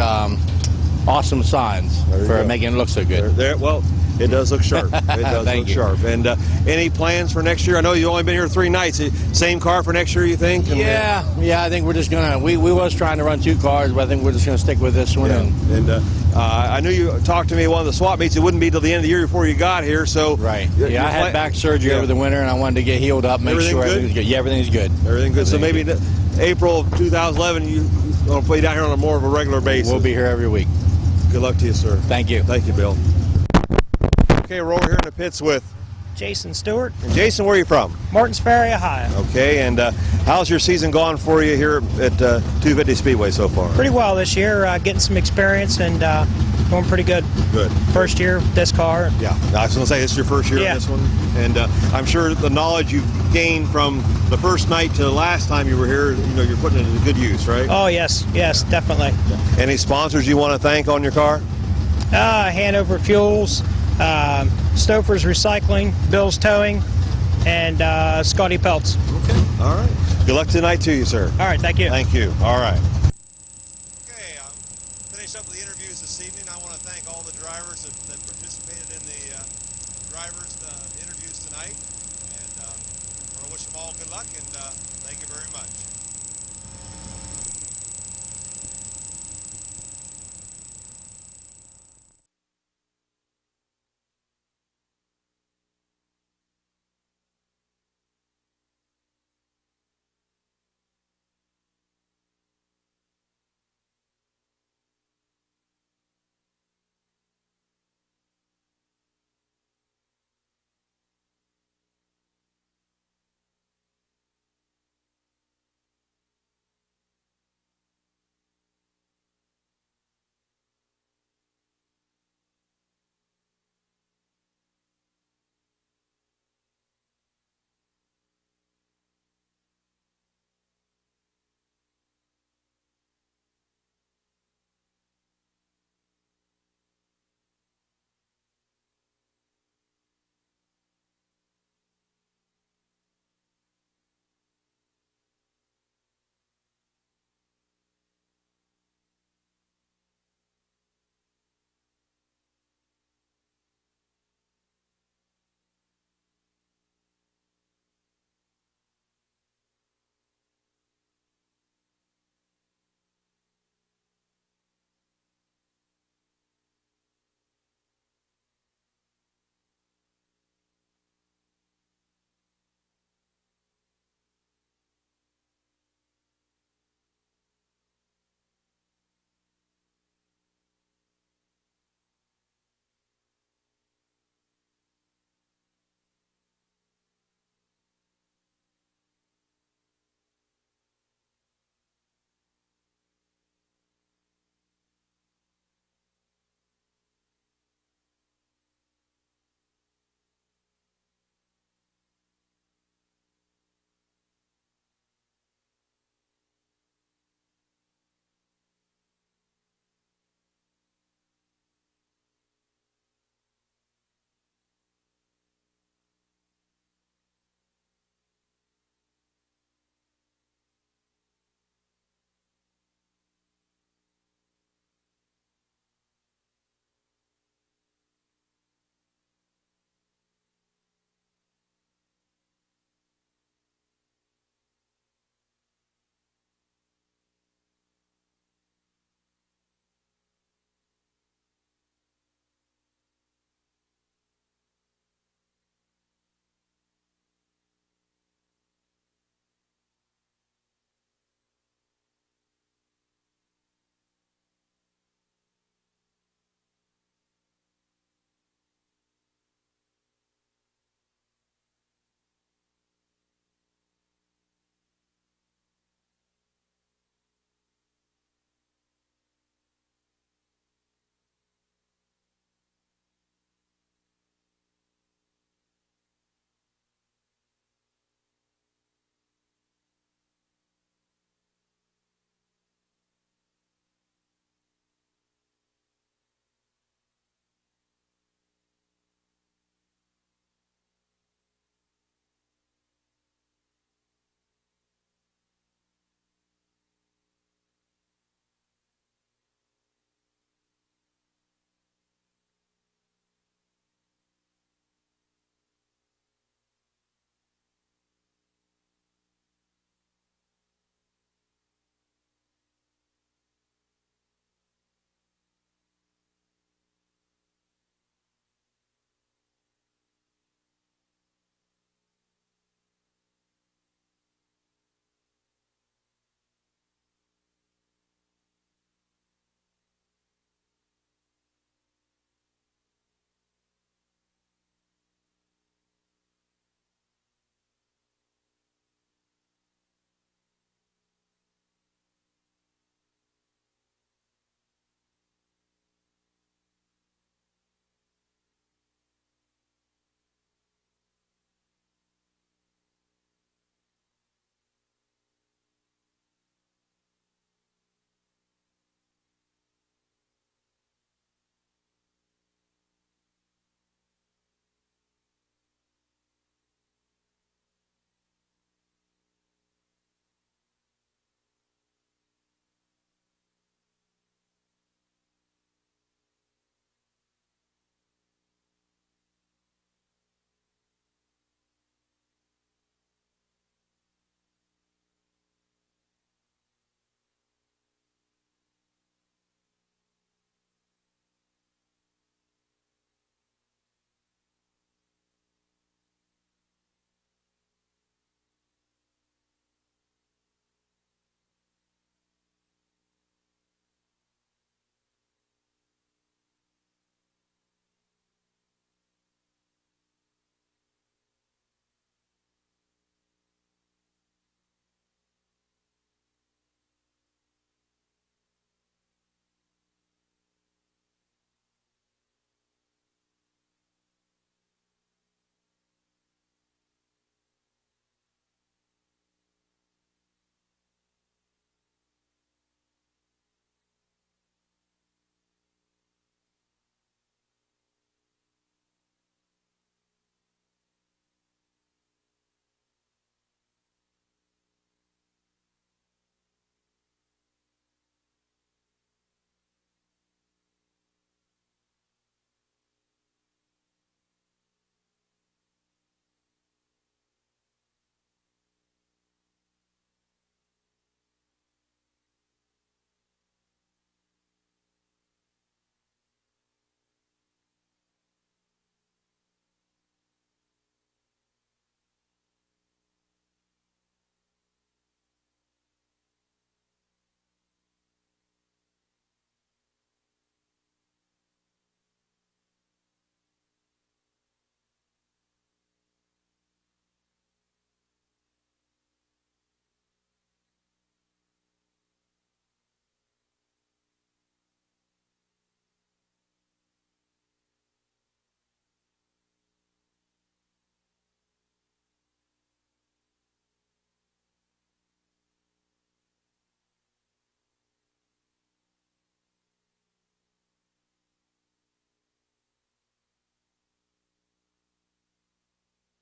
Awesome Signs for making it look so good. Well, it does look sharp. It does look sharp. And any plans for next year? I know you've only been here 3 nights. Same car for next year, you think? Yeah, I think we're just gonna. We was trying to run 2 cars, but I think we're just gonna stick with this one. Yeah. I knew you talked to me at one of the swap meets. It wouldn't be till the end of the year before you got here. So right. Yeah, I had back surgery over the winter, and I wanted to get healed up, make sure everything's good. Yeah, everything's good. Everything's good. So maybe April of 2011, you will play down here on a more of a regular basis. We'll be here every week. Good luck to you, sir. Thank you. Thank you, Bill. Okay, we're over here in the pits with Jason Stewart. And Jason, where are you from? Martins Ferry, Ohio. Okay, and how's your season gone for you here at 250 Speedway so far? Pretty well this year, getting some experience and going pretty good. Good. First year this car. Yeah, I was going to say this is your first year on this one, and I'm sure the knowledge you've gained from the first night to the last time you were here, you're putting it to good use, right? Oh yes, definitely. Any sponsors you want to thank on your car? Hanover Fuels, Stouffer's Recycling, Bill's Towing, and Scotty Pelts. Okay. All right. Good luck tonight to you, sir. All right. Thank you. Thank you. All right.